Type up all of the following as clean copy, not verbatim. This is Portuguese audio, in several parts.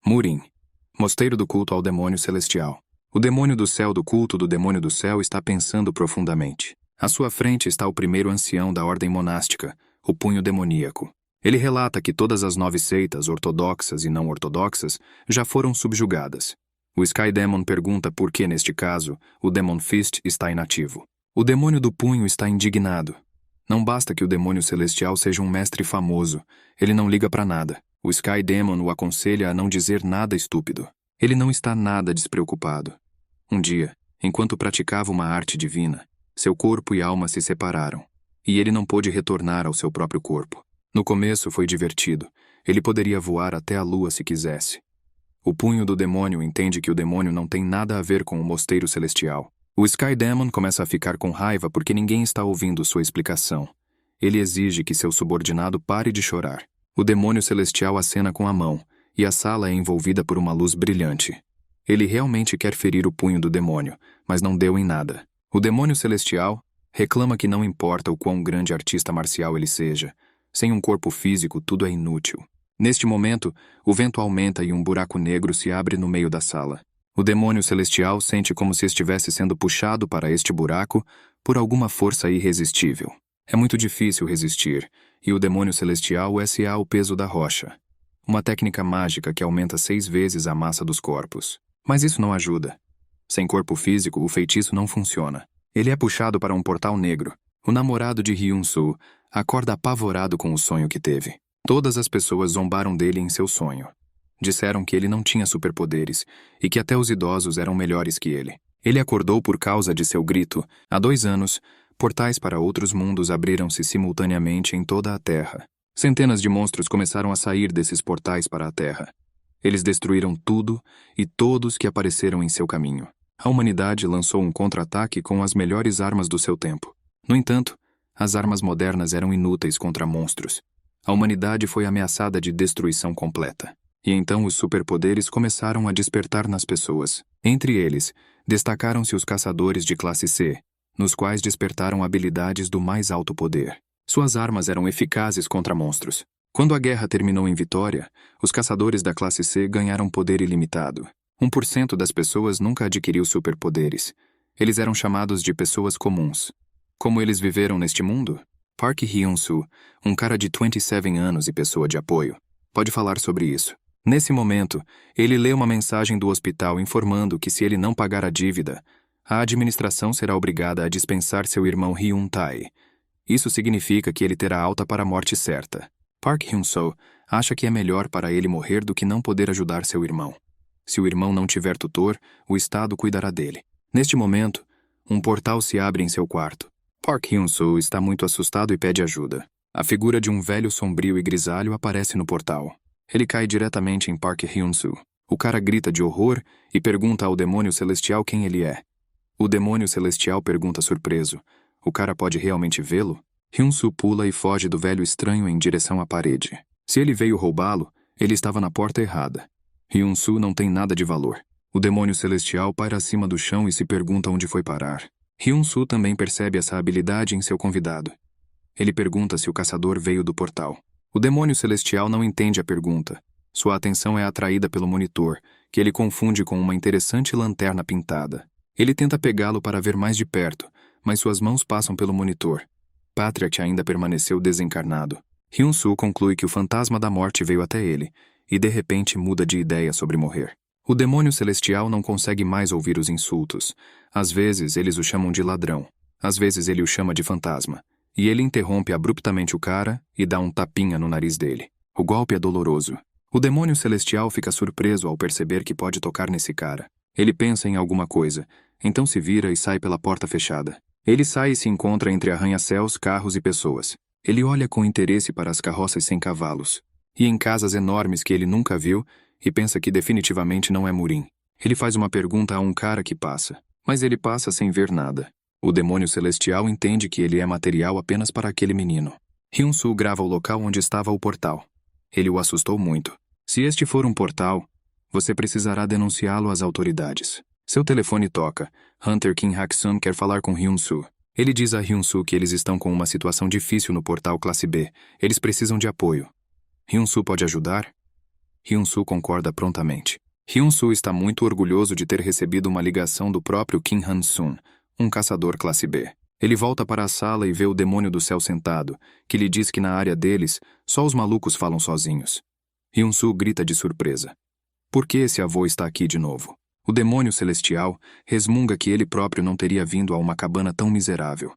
Murim. Mosteiro do culto ao demônio celestial. O demônio do céu do culto do demônio do céu está pensando profundamente. À sua frente está o primeiro ancião da ordem monástica, o punho demoníaco. Ele relata que todas as 9 seitas, ortodoxas e não ortodoxas, já foram subjugadas. O Sky Demon pergunta por que, neste caso, o Demon Fist está inativo. O demônio do punho está indignado. Não basta que o demônio celestial seja um mestre famoso, ele não liga para nada. O Sky Demon o aconselha a não dizer nada estúpido. Ele não está nada despreocupado. Um dia, enquanto praticava uma arte divina, seu corpo e alma se separaram, e ele não pôde retornar ao seu próprio corpo. No começo foi divertido, ele poderia voar até a lua se quisesse. O punho do demônio entende que o demônio não tem nada a ver com o mosteiro celestial. O Sky Demon começa a ficar com raiva porque ninguém está ouvindo sua explicação. Ele exige que seu subordinado pare de chorar. O demônio celestial acena com a mão, e a sala é envolvida por uma luz brilhante. Ele realmente quer ferir o punho do demônio, mas não deu em nada. O demônio celestial reclama que não importa o quão grande artista marcial ele seja, sem um corpo físico tudo é inútil. Neste momento, o vento aumenta e um buraco negro se abre no meio da sala. O demônio celestial sente como se estivesse sendo puxado para este buraco por alguma força irresistível. É muito difícil resistir, e o demônio celestial S.A. o peso da rocha. Uma técnica mágica que aumenta 6 vezes a massa dos corpos. Mas isso não ajuda. Sem corpo físico, o feitiço não funciona. Ele é puxado para um portal negro. O namorado de Hyun-soo acorda apavorado com o sonho que teve. Todas as pessoas zombaram dele em seu sonho. Disseram que ele não tinha superpoderes e que até os idosos eram melhores que ele. Ele acordou por causa de seu grito. Há 2 anos, portais para outros mundos abriram-se simultaneamente em toda a Terra. Centenas de monstros começaram a sair desses portais para a Terra. Eles destruíram tudo e todos que apareceram em seu caminho. A humanidade lançou um contra-ataque com as melhores armas do seu tempo. No entanto, as armas modernas eram inúteis contra monstros. A humanidade foi ameaçada de destruição completa. E então os superpoderes começaram a despertar nas pessoas. Entre eles, destacaram-se os caçadores de classe C, nos quais despertaram habilidades do mais alto poder. Suas armas eram eficazes contra monstros. Quando a guerra terminou em vitória, os caçadores da classe C ganharam poder ilimitado. 1% das pessoas nunca adquiriu superpoderes. Eles eram chamados de pessoas comuns. Como eles viveram neste mundo? Park Hyun-soo, um cara de 27 anos e pessoa de apoio, pode falar sobre isso. Nesse momento, ele lê uma mensagem do hospital informando que se ele não pagar a dívida, a administração será obrigada a dispensar seu irmão Hyun-tae. Isso significa que ele terá alta para a morte certa. Park Hyun-soo acha que é melhor para ele morrer do que não poder ajudar seu irmão. Se o irmão não tiver tutor, o Estado cuidará dele. Neste momento, um portal se abre em seu quarto. Park Hyun-soo está muito assustado e pede ajuda. A figura de um velho sombrio e grisalho aparece no portal. Ele cai diretamente em Park Hyun-soo. O cara grita de horror e pergunta ao demônio celestial quem ele é. O demônio celestial pergunta surpreso. O cara pode realmente vê-lo? Hyun-soo pula e foge do velho estranho em direção à parede. Se ele veio roubá-lo, ele estava na porta errada. Hyun-soo não tem nada de valor. O demônio celestial paira acima do chão e se pergunta onde foi parar. Hyun-soo também percebe essa habilidade em seu convidado. Ele pergunta se o caçador veio do portal. O demônio celestial não entende a pergunta. Sua atenção é atraída pelo monitor, que ele confunde com uma interessante lanterna pintada. Ele tenta pegá-lo para ver mais de perto, mas suas mãos passam pelo monitor. Patrick ainda permaneceu desencarnado. Hyun-soo conclui que o fantasma da morte veio até ele, e de repente muda de ideia sobre morrer. O demônio celestial não consegue mais ouvir os insultos. Às vezes eles o chamam de ladrão. Às vezes ele o chama de fantasma. E ele interrompe abruptamente o cara e dá um tapinha no nariz dele. O golpe é doloroso. O demônio celestial fica surpreso ao perceber que pode tocar nesse cara. Ele pensa em alguma coisa, então se vira e sai pela porta fechada. Ele sai e se encontra entre arranha-céus, carros e pessoas. Ele olha com interesse para as carroças sem cavalos. E em casas enormes que ele nunca viu, e pensa que definitivamente não é Murim. Ele faz uma pergunta a um cara que passa, mas ele passa sem ver nada. O demônio celestial entende que ele é material apenas para aquele menino. Hyun-soo grava o local onde estava o portal. Ele o assustou muito. Se este for um portal, você precisará denunciá-lo às autoridades. Seu telefone toca. Hunter Kim Hak-sun quer falar com Hyun-soo. Ele diz a Hyun-soo que eles estão com uma situação difícil no portal classe B. Eles precisam de apoio. Hyun-soo pode ajudar? Hyun-soo concorda prontamente. Hyun-soo está muito orgulhoso de ter recebido uma ligação do próprio Kim Han-sun, um caçador classe B. Ele volta para a sala e vê o demônio do céu sentado, que lhe diz que na área deles, só os malucos falam sozinhos. Hyun-soo grita de surpresa. Por que esse avô está aqui de novo? O demônio celestial resmunga que ele próprio não teria vindo a uma cabana tão miserável.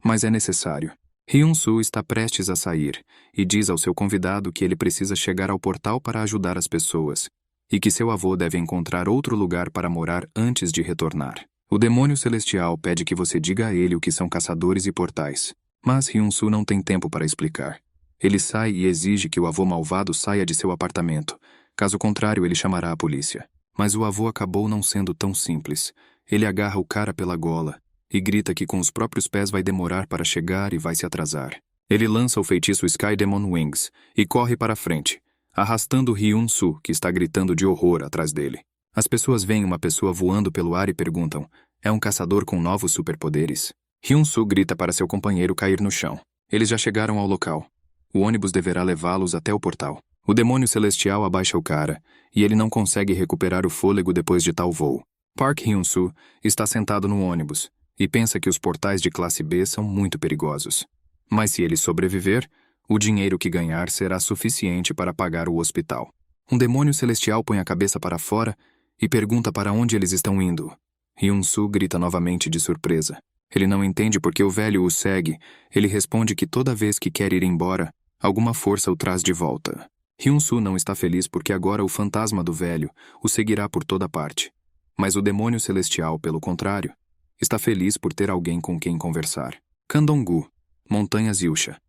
Mas é necessário. Hyun-soo está prestes a sair e diz ao seu convidado que ele precisa chegar ao portal para ajudar as pessoas e que seu avô deve encontrar outro lugar para morar antes de retornar. O demônio celestial pede que você diga a ele o que são caçadores e portais. Mas Hyun-soo não tem tempo para explicar. Ele sai e exige que o avô malvado saia de seu apartamento. Caso contrário, ele chamará a polícia. Mas o avô acabou não sendo tão simples. Ele agarra o cara pela gola e grita que com os próprios pés vai demorar para chegar e vai se atrasar. Ele lança o feitiço Sky Demon Wings e corre para a frente, arrastando Hyun-soo, que está gritando de horror atrás dele. As pessoas veem uma pessoa voando pelo ar e perguntam: é um caçador com novos superpoderes? Hyun-soo grita para seu companheiro cair no chão. Eles já chegaram ao local. O ônibus deverá levá-los até o portal. O demônio celestial abaixa o cara, e ele não consegue recuperar o fôlego depois de tal voo. Park Hyun-soo está sentado no ônibus e pensa que os portais de classe B são muito perigosos. Mas se ele sobreviver, o dinheiro que ganhar será suficiente para pagar o hospital. Um demônio celestial põe a cabeça para fora e pergunta para onde eles estão indo. Hyun-soo grita novamente de surpresa. Ele não entende porque o velho o segue. Ele responde que toda vez que quer ir embora, alguma força o traz de volta. Hyun-soo não está feliz porque agora o fantasma do velho o seguirá por toda parte. Mas o demônio celestial, pelo contrário, está feliz por ter alguém com quem conversar. Kandong-gu, Montanhas Yusha.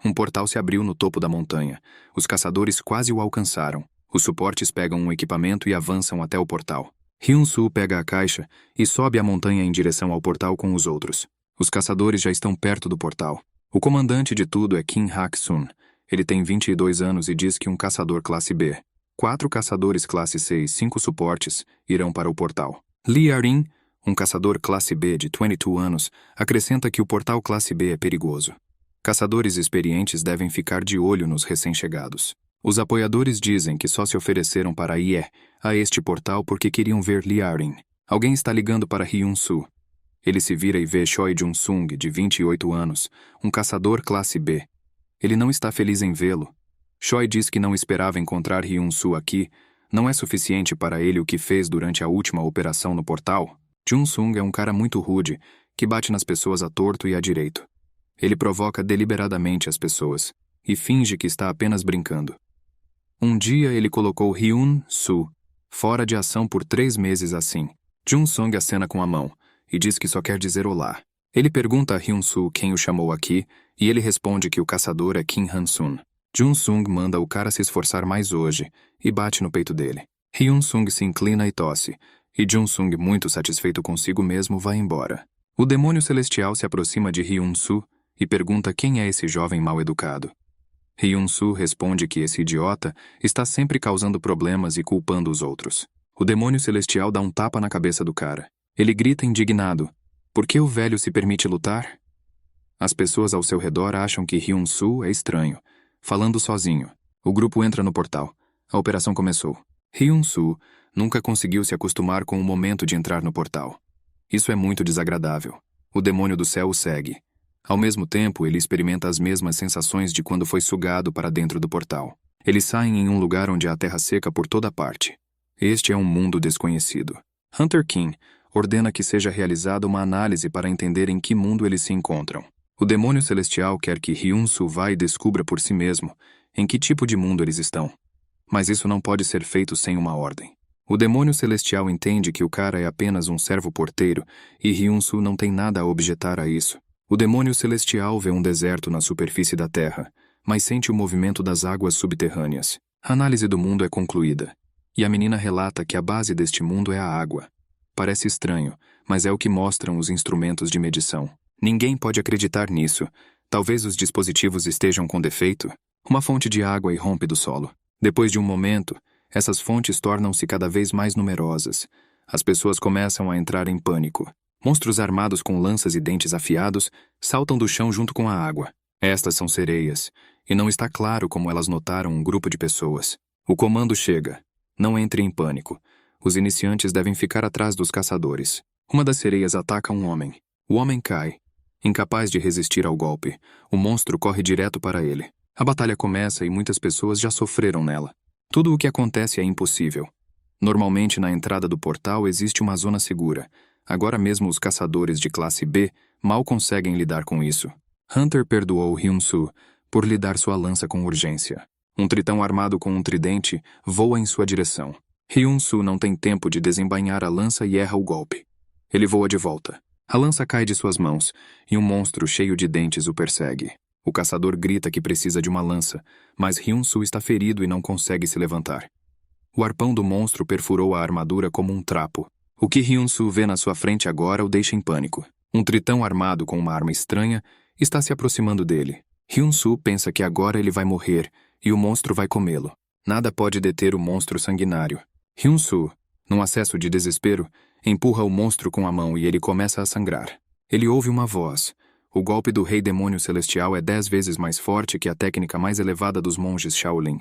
Um portal se abriu no topo da montanha. Os caçadores quase o alcançaram. Os suportes pegam um equipamento e avançam até o portal. Hyun-soo pega a caixa e sobe a montanha em direção ao portal com os outros. Os caçadores já estão perto do portal. O comandante de tudo é Kim Hak-sun. Ele tem 22 anos e diz que um caçador classe B, 4 caçadores classe C e 5 suportes irão para o portal. Lee Arin, um caçador classe B de 22 anos, acrescenta que o portal classe B é perigoso. Caçadores experientes devem ficar de olho nos recém-chegados. Os apoiadores dizem que só se ofereceram para ir a este portal porque queriam ver Lee Arin. Alguém está ligando para Hyun-soo. Ele se vira e vê Choi Jung-sung, de 28 anos, um caçador classe B. Ele não está feliz em vê-lo. Choi diz que não esperava encontrar Hyun-soo aqui. Não é suficiente para ele o que fez durante a última operação no portal. Jung-sung é um cara muito rude, que bate nas pessoas à torto e à direito. Ele provoca deliberadamente as pessoas e finge que está apenas brincando. Um dia ele colocou Hyun-soo fora de ação por 3 meses assim. Jung-sung acena com a mão e diz que só quer dizer olá. Ele pergunta a Hyun-soo quem o chamou aqui e ele responde que o caçador é Kim Han-sun. Jung-sung manda o cara se esforçar mais hoje e bate no peito dele. Hyun-sung se inclina e tosse, e Jung-sung, muito satisfeito consigo mesmo, vai embora. O demônio celestial se aproxima de Hyun-soo e pergunta quem é esse jovem mal-educado. Hyun-soo responde que esse idiota está sempre causando problemas e culpando os outros. O demônio celestial dá um tapa na cabeça do cara. Ele grita indignado: por que o velho se permite lutar? As pessoas ao seu redor acham que Hyun-soo é estranho, falando sozinho. O grupo entra no portal. A operação começou. Hyun-soo nunca conseguiu se acostumar com o momento de entrar no portal. Isso é muito desagradável. O demônio do céu o segue. Ao mesmo tempo, ele experimenta as mesmas sensações de quando foi sugado para dentro do portal. Eles saem em um lugar onde há terra seca por toda parte. Este é um mundo desconhecido. Hunter King ordena que seja realizada uma análise para entender em que mundo eles se encontram. O demônio celestial quer que Hyun-soo vá e descubra por si mesmo em que tipo de mundo eles estão. Mas isso não pode ser feito sem uma ordem. O demônio celestial entende que o cara é apenas um servo porteiro e Hyun-soo não tem nada a objetar a isso. O demônio celestial vê um deserto na superfície da terra, mas sente o movimento das águas subterrâneas. A análise do mundo é concluída, e a menina relata que a base deste mundo é a água. Parece estranho, mas é o que mostram os instrumentos de medição. Ninguém pode acreditar nisso. Talvez os dispositivos estejam com defeito. Uma fonte de água irrompe do solo. Depois de um momento, essas fontes tornam-se cada vez mais numerosas. As pessoas começam a entrar em pânico. Monstros armados com lanças e dentes afiados saltam do chão junto com a água. Estas são sereias, e não está claro como elas notaram um grupo de pessoas. O comando chega. Não entre em pânico. Os iniciantes devem ficar atrás dos caçadores. Uma das sereias ataca um homem. O homem cai. Incapaz de resistir ao golpe, o monstro corre direto para ele. A batalha começa e muitas pessoas já sofreram nela. Tudo o que acontece é impossível. Normalmente, na entrada do portal existe uma zona segura. Agora mesmo os caçadores de classe B mal conseguem lidar com isso. Hunter perdoou Hyun-soo por lhe dar sua lança com urgência. Um tritão armado com um tridente voa em sua direção. Hyun-soo não tem tempo de desembainhar a lança e erra o golpe. Ele voa de volta. A lança cai de suas mãos e um monstro cheio de dentes o persegue. O caçador grita que precisa de uma lança, mas Hyun-soo está ferido e não consegue se levantar. O arpão do monstro perfurou a armadura como um trapo. O que Hyun-soo vê na sua frente agora o deixa em pânico. Um tritão armado com uma arma estranha está se aproximando dele. Hyun-soo pensa que agora ele vai morrer e o monstro vai comê-lo. Nada pode deter o monstro sanguinário. Hyun-soo, num acesso de desespero, empurra o monstro com a mão e ele começa a sangrar. Ele ouve uma voz. O golpe do Rei Demônio Celestial é 10 vezes mais forte que a técnica mais elevada dos monges Shaolin.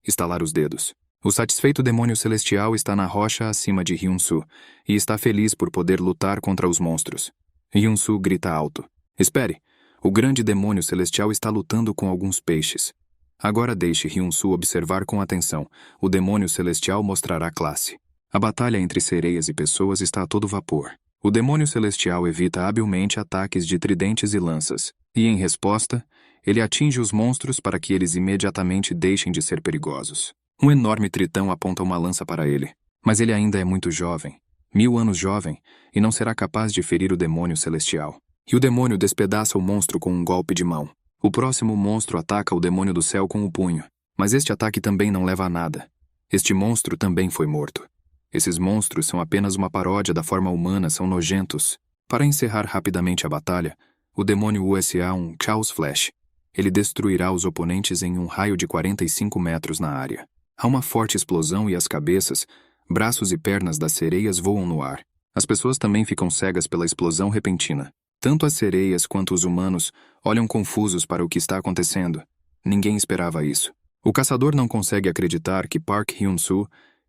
Estalar os dedos. O satisfeito Demônio Celestial está na rocha acima de Hyun-soo e está feliz por poder lutar contra os monstros. Hyun-soo grita alto. Espere! O grande Demônio Celestial está lutando com alguns peixes. Agora deixe Hyun-soo observar com atenção. O Demônio Celestial mostrará classe. A batalha entre sereias e pessoas está a todo vapor. O Demônio Celestial evita habilmente ataques de tridentes e lanças, e, em resposta, ele atinge os monstros para que eles imediatamente deixem de ser perigosos. Um enorme tritão aponta uma lança para ele, mas ele ainda é muito jovem, 1000 anos jovem, e não será capaz de ferir o Demônio Celestial. E o demônio despedaça o monstro com um golpe de mão. O próximo monstro ataca o Demônio do Céu com o punho, mas este ataque também não leva a nada. Este monstro também foi morto. Esses monstros são apenas uma paródia da forma humana, são nojentos. Para encerrar rapidamente a batalha, o demônio USA um Chaos Flash. Ele destruirá os oponentes em um raio de 45 metros na área. Há uma forte explosão e as cabeças, braços e pernas das sereias voam no ar. As pessoas também ficam cegas pela explosão repentina. Tanto as sereias quanto os humanos olham confusos para o que está acontecendo. Ninguém esperava isso. O caçador não consegue acreditar que Park Hyun-soo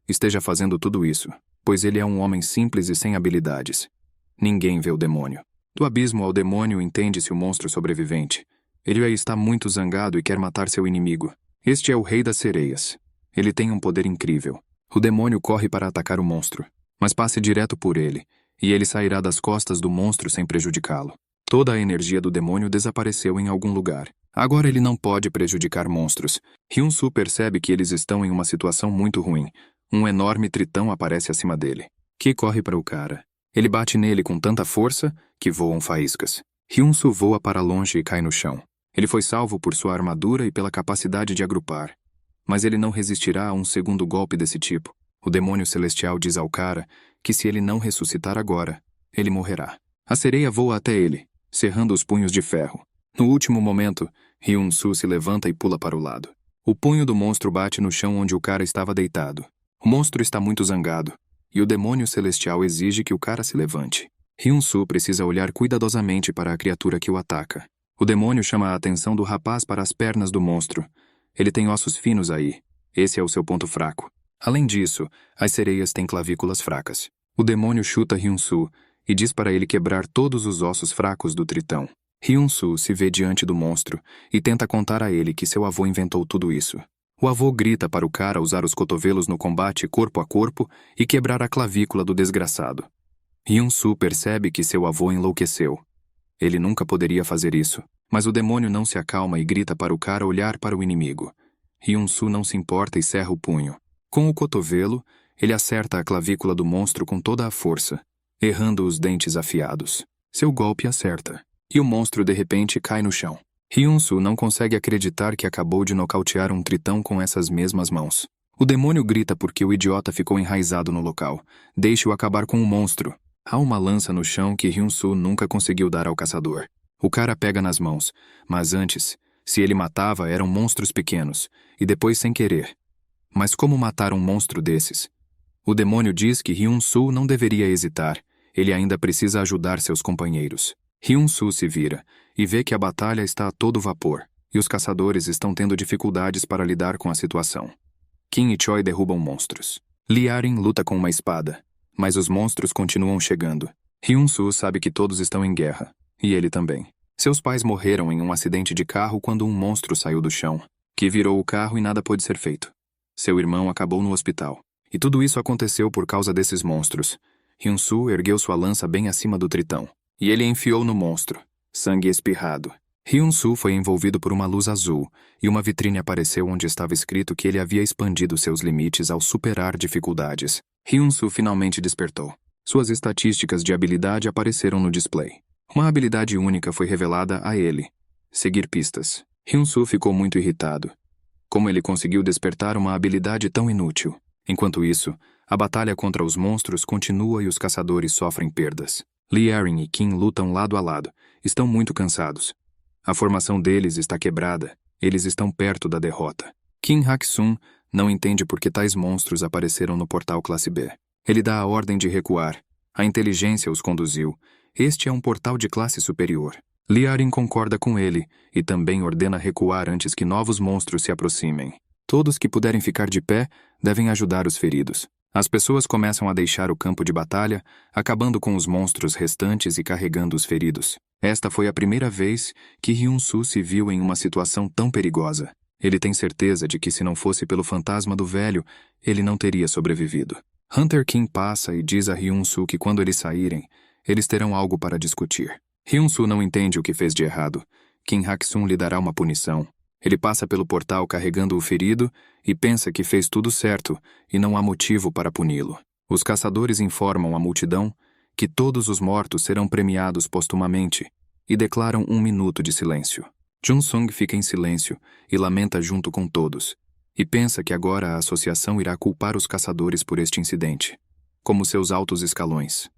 esteja fazendo tudo isso, pois ele é um homem simples e sem habilidades. Ninguém vê o demônio. Do abismo ao demônio entende-se o monstro sobrevivente. Ele aí está muito zangado e quer matar seu inimigo. Este é o Rei das Sereias. Ele tem um poder incrível. O demônio corre para atacar o monstro, mas passe direto por ele, e ele sairá das costas do monstro sem prejudicá-lo. Toda a energia do demônio desapareceu em algum lugar. Agora ele não pode prejudicar monstros. Hyun-soo percebe que eles estão em uma situação muito ruim. Um enorme tritão aparece acima dele. Ki corre para o cara. Ele bate nele com tanta força que voam faíscas. Hyun-soo voa para longe e cai no chão. Ele foi salvo por sua armadura e pela capacidade de agrupar. Mas ele não resistirá a um segundo golpe desse tipo. O demônio celestial diz ao cara que se ele não ressuscitar agora, ele morrerá. A sereia voa até ele, cerrando os punhos de ferro. No último momento, Hyun-soo se levanta e pula para o lado. O punho do monstro bate no chão onde o cara estava deitado. O monstro está muito zangado, e o demônio celestial exige que o cara se levante. Hyun-soo precisa olhar cuidadosamente para a criatura que o ataca. O demônio chama a atenção do rapaz para as pernas do monstro. Ele tem ossos finos aí. Esse é o seu ponto fraco. Além disso, as sereias têm clavículas fracas. O demônio chuta Hyun-soo e diz para ele quebrar todos os ossos fracos do tritão. Hyun-soo se vê diante do monstro e tenta contar a ele que seu avô inventou tudo isso. O avô grita para o cara usar os cotovelos no combate corpo a corpo e quebrar a clavícula do desgraçado. Hyun-soo percebe que seu avô enlouqueceu. Ele nunca poderia fazer isso, mas o demônio não se acalma e grita para o cara olhar para o inimigo. Hyun-soo não se importa e cerra o punho. Com o cotovelo, ele acerta a clavícula do monstro com toda a força, errando os dentes afiados. Seu golpe acerta, e o monstro de repente cai no chão. Hyun-soo não consegue acreditar que acabou de nocautear um tritão com essas mesmas mãos. O demônio grita porque o idiota ficou enraizado no local. Deixe-o acabar com o monstro. Há uma lança no chão que Hyun-soo nunca conseguiu dar ao caçador. O cara pega nas mãos, mas antes, se ele matava, eram monstros pequenos, e depois sem querer. Mas como matar um monstro desses? O demônio diz que Hyun-soo não deveria hesitar. Ele ainda precisa ajudar seus companheiros. Hyun-soo se vira e vê que a batalha está a todo vapor, e os caçadores estão tendo dificuldades para lidar com a situação. Kim e Choi derrubam monstros. Lee Arin luta com uma espada, mas os monstros continuam chegando. Hyun-soo sabe que todos estão em guerra, e ele também. Seus pais morreram em um acidente de carro quando um monstro saiu do chão, que virou o carro e nada pôde ser feito. Seu irmão acabou no hospital. E tudo isso aconteceu por causa desses monstros. Hyun-soo ergueu sua lança bem acima do tritão, e ele enfiou no monstro. Sangue espirrado. Hyun-soo foi envolvido por uma luz azul, e uma vitrine apareceu onde estava escrito que ele havia expandido seus limites ao superar dificuldades. Hyun-soo finalmente despertou. Suas estatísticas de habilidade apareceram no display. Uma habilidade única foi revelada a ele: seguir pistas. Hyun-soo ficou muito irritado. Como ele conseguiu despertar uma habilidade tão inútil? Enquanto isso, a batalha contra os monstros continua e os caçadores sofrem perdas. Lee Arin e Kim lutam lado a lado. Estão muito cansados. A formação deles está quebrada. Eles estão perto da derrota. Kim Hak-sun não entende por que tais monstros apareceram no portal classe B. Ele dá a ordem de recuar. A inteligência os conduziu. Este é um portal de classe superior. Lee Arin concorda com ele e também ordena recuar antes que novos monstros se aproximem. Todos que puderem ficar de pé devem ajudar os feridos. As pessoas começam a deixar o campo de batalha, acabando com os monstros restantes e carregando os feridos. Esta foi a primeira vez que Hyun-soo se viu em uma situação tão perigosa. Ele tem certeza de que se não fosse pelo fantasma do velho, ele não teria sobrevivido. Hunter Kim passa e diz a Hyun-soo que quando eles saírem, eles terão algo para discutir. Hyun-soo não entende o que fez de errado. Kim Hak-sun lhe dará uma punição. Ele passa pelo portal carregando o ferido e pensa que fez tudo certo e não há motivo para puni-lo. Os caçadores informam a multidão que todos os mortos serão premiados postumamente e declaram 1 minuto de silêncio. Jun-sung fica em silêncio e lamenta junto com todos, e pensa que agora a associação irá culpar os caçadores por este incidente, como seus altos escalões.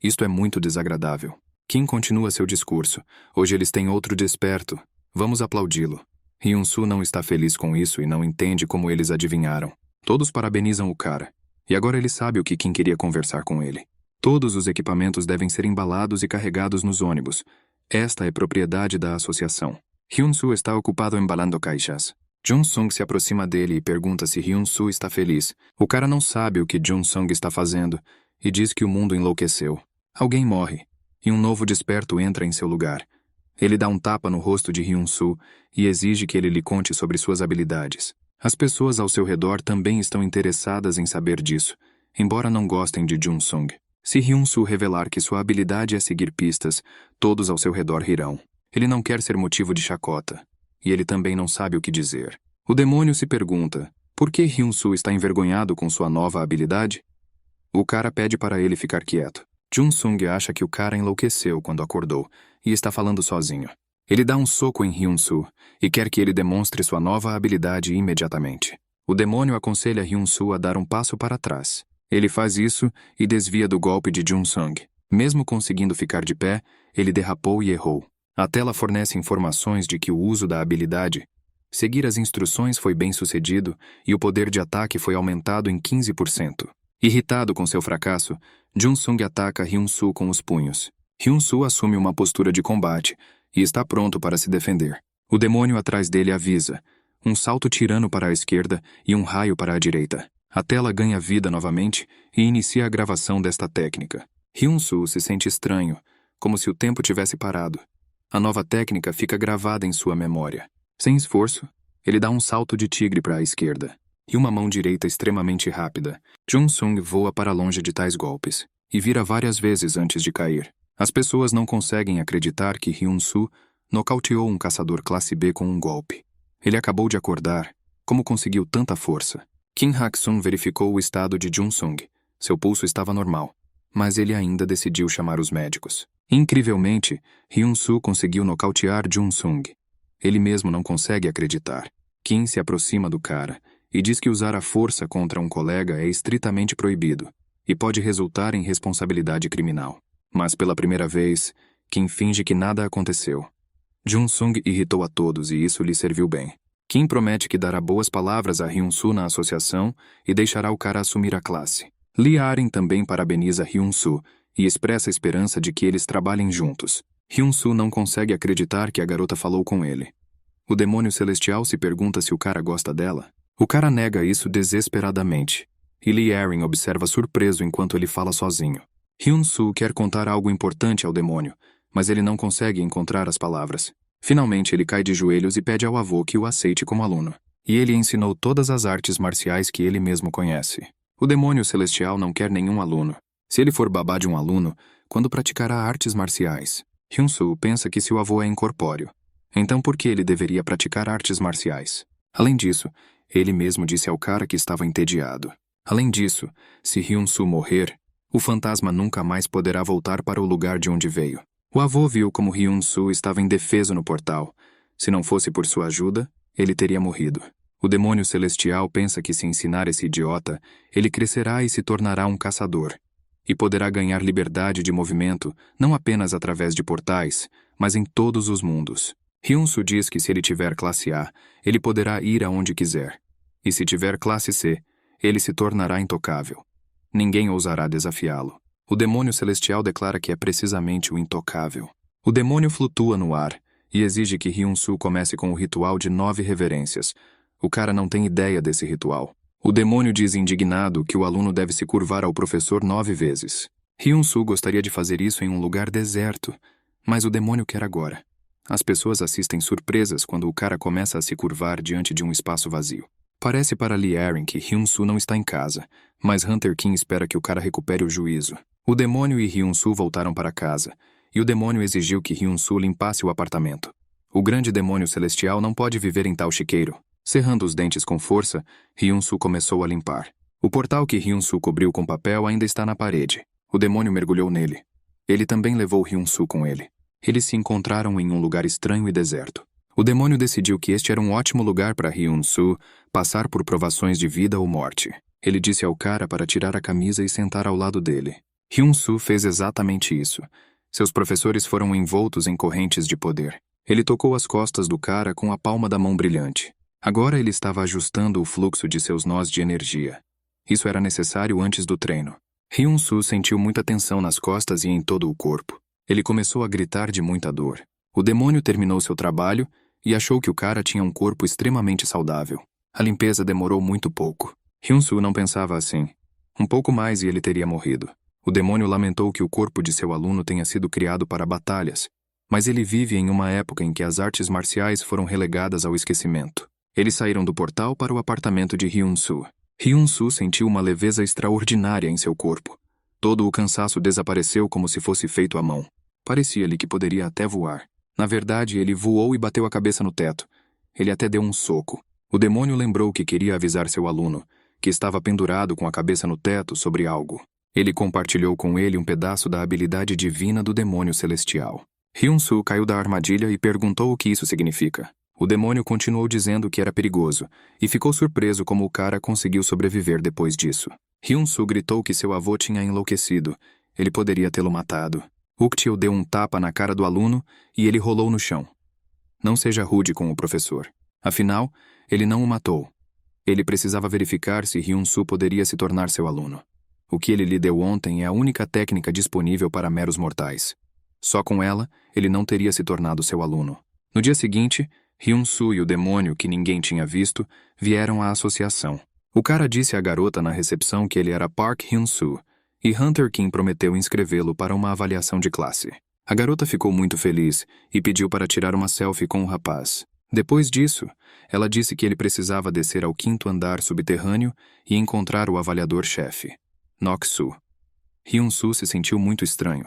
Isto é muito desagradável. Kim continua seu discurso. Hoje eles têm outro desperto. Vamos aplaudi-lo. Hyun-soo não está feliz com isso e não entende como eles adivinharam. Todos parabenizam o cara. E agora ele sabe o que Kim queria conversar com ele. Todos os equipamentos devem ser embalados e carregados nos ônibus. Esta é propriedade da associação. Hyun-soo está ocupado embalando caixas. Jun-sung se aproxima dele e pergunta se Hyun-soo está feliz. O cara não sabe o que Jun-sung está fazendo e diz que o mundo enlouqueceu. Alguém morre e um novo desperto entra em seu lugar. Ele dá um tapa no rosto de Hyun-soo e exige que ele lhe conte sobre suas habilidades. As pessoas ao seu redor também estão interessadas em saber disso, embora não gostem de Jun-sung. Se Hyun-soo revelar que sua habilidade é seguir pistas, todos ao seu redor rirão. Ele não quer ser motivo de chacota, e ele também não sabe o que dizer. O demônio se pergunta, por que Hyun-soo está envergonhado com sua nova habilidade? O cara pede para ele ficar quieto. Jun-sung acha que o cara enlouqueceu quando acordou e está falando sozinho. Ele dá um soco em Hyun-soo e quer que ele demonstre sua nova habilidade imediatamente. O demônio aconselha Hyun-soo a dar um passo para trás. Ele faz isso e desvia do golpe de Jun-sung. Mesmo conseguindo ficar de pé, ele derrapou e errou. A tela fornece informações de que o uso da habilidade, seguir as instruções, foi bem sucedido e o poder de ataque foi aumentado em 15%. Irritado com seu fracasso, Jun-sung ataca Hyun-soo com os punhos. Hyun-soo assume uma postura de combate e está pronto para se defender. O demônio atrás dele avisa, um salto tirano para a esquerda e um raio para a direita. A tela ganha vida novamente e inicia a gravação desta técnica. Hyun-soo se sente estranho, como se o tempo tivesse parado. A nova técnica fica gravada em sua memória. Sem esforço, ele dá um salto de tigre para a esquerda e uma mão direita extremamente rápida. Jun-sung voa para longe de tais golpes e vira várias vezes antes de cair. As pessoas não conseguem acreditar que Hyun-soo nocauteou um caçador classe B com um golpe. Ele acabou de acordar. Como conseguiu tanta força? Kim Hak-sun verificou o estado de Jun-sung. Seu pulso estava normal, mas ele ainda decidiu chamar os médicos. Incrivelmente, Hyun-soo conseguiu nocautear Jun-sung. Ele mesmo não consegue acreditar. Kim se aproxima do cara e diz que usar a força contra um colega é estritamente proibido e pode resultar em responsabilidade criminal. Mas pela primeira vez, Kim finge que nada aconteceu. Jun-sung irritou a todos e isso lhe serviu bem. Kim promete que dará boas palavras a Hyun-soo na associação e deixará o cara assumir a classe. Lee Arin também parabeniza Hyun-soo e expressa a esperança de que eles trabalhem juntos. Hyun-soo não consegue acreditar que a garota falou com ele. O demônio celestial se pergunta se o cara gosta dela. O cara nega isso desesperadamente. E Lee Erin observa surpreso enquanto ele fala sozinho. Hyun-soo quer contar algo importante ao demônio, mas ele não consegue encontrar as palavras. Finalmente ele cai de joelhos e pede ao avô que o aceite como aluno. E ele ensinou todas as artes marciais que ele mesmo conhece. O demônio celestial não quer nenhum aluno. Se ele for babá de um aluno, quando praticará artes marciais? Hyun-soo pensa que seu avô é incorpóreo. Então por que ele deveria praticar artes marciais? Além disso, ele mesmo disse ao cara que estava entediado. Além disso, se Hyun-soo morrer, o fantasma nunca mais poderá voltar para o lugar de onde veio. O avô viu como Hyun-soo estava indefeso no portal. Se não fosse por sua ajuda, ele teria morrido. O demônio celestial pensa que se ensinar esse idiota, ele crescerá e se tornará um caçador. E poderá ganhar liberdade de movimento, não apenas através de portais, mas em todos os mundos. Hyun-soo diz que se ele tiver classe A, ele poderá ir aonde quiser. E se tiver classe C, ele se tornará intocável. Ninguém ousará desafiá-lo. O demônio celestial declara que é precisamente o intocável. O demônio flutua no ar e exige que Hyun-soo comece com o ritual de 9 reverências. O cara não tem ideia desse ritual. O demônio diz indignado que o aluno deve se curvar ao professor 9 vezes. Hyun-soo gostaria de fazer isso em um lugar deserto, mas o demônio quer agora. As pessoas assistem surpresas quando o cara começa a se curvar diante de um espaço vazio. Parece para Lee Erin que Hyun-soo não está em casa, mas Hunter Kim espera que o cara recupere o juízo. O demônio e Hyun-soo voltaram para casa, e o demônio exigiu que Hyun-soo limpasse o apartamento. O grande demônio celestial não pode viver em tal chiqueiro. Cerrando os dentes com força, Hyun-soo começou a limpar. O portal que Hyun-soo cobriu com papel ainda está na parede. O demônio mergulhou nele. Ele também levou Hyun-soo com ele. Eles se encontraram em um lugar estranho e deserto. O demônio decidiu que este era um ótimo lugar para Hyun-soo passar por provações de vida ou morte. Ele disse ao cara para tirar a camisa e sentar ao lado dele. Hyun-soo fez exatamente isso. Seus professores foram envoltos em correntes de poder. Ele tocou as costas do cara com a palma da mão brilhante. Agora ele estava ajustando o fluxo de seus nós de energia. Isso era necessário antes do treino. Hyun-soo sentiu muita tensão nas costas e em todo o corpo. Ele começou a gritar de muita dor. O demônio terminou seu trabalho e achou que o cara tinha um corpo extremamente saudável. A limpeza demorou muito pouco. Hyun-soo não pensava assim. Um pouco mais e ele teria morrido. O demônio lamentou que o corpo de seu aluno tenha sido criado para batalhas, mas ele vive em uma época em que as artes marciais foram relegadas ao esquecimento. Eles saíram do portal para o apartamento de Hyun-soo. Hyun-soo sentiu uma leveza extraordinária em seu corpo. Todo o cansaço desapareceu como se fosse feito à mão. Parecia-lhe que poderia até voar. Na verdade, ele voou e bateu a cabeça no teto. Ele até deu um soco. O demônio lembrou que queria avisar seu aluno, que estava pendurado com a cabeça no teto sobre algo. Ele compartilhou com ele um pedaço da habilidade divina do demônio celestial. Hyun-soo caiu da armadilha e perguntou o que isso significa. O demônio continuou dizendo que era perigoso, e ficou surpreso como o cara conseguiu sobreviver depois disso. Hyun-soo gritou que seu avô tinha enlouquecido. Ele poderia tê-lo matado. Uktil deu um tapa na cara do aluno e ele rolou no chão. Não seja rude com o professor. Afinal, ele não o matou. Ele precisava verificar se Hyun-soo poderia se tornar seu aluno. O que ele lhe deu ontem é a única técnica disponível para meros mortais. Só com ela, ele não teria se tornado seu aluno. No dia seguinte, Hyun-soo e o demônio que ninguém tinha visto vieram à associação. O cara disse à garota na recepção que ele era Park Hyun-soo, e Hunter Kim prometeu inscrevê-lo para uma avaliação de classe. A garota ficou muito feliz e pediu para tirar uma selfie com o rapaz. Depois disso, ela disse que ele precisava descer ao 5º andar subterrâneo e encontrar o avaliador-chefe, Nok-soo. Hyun-soo se sentiu muito estranho,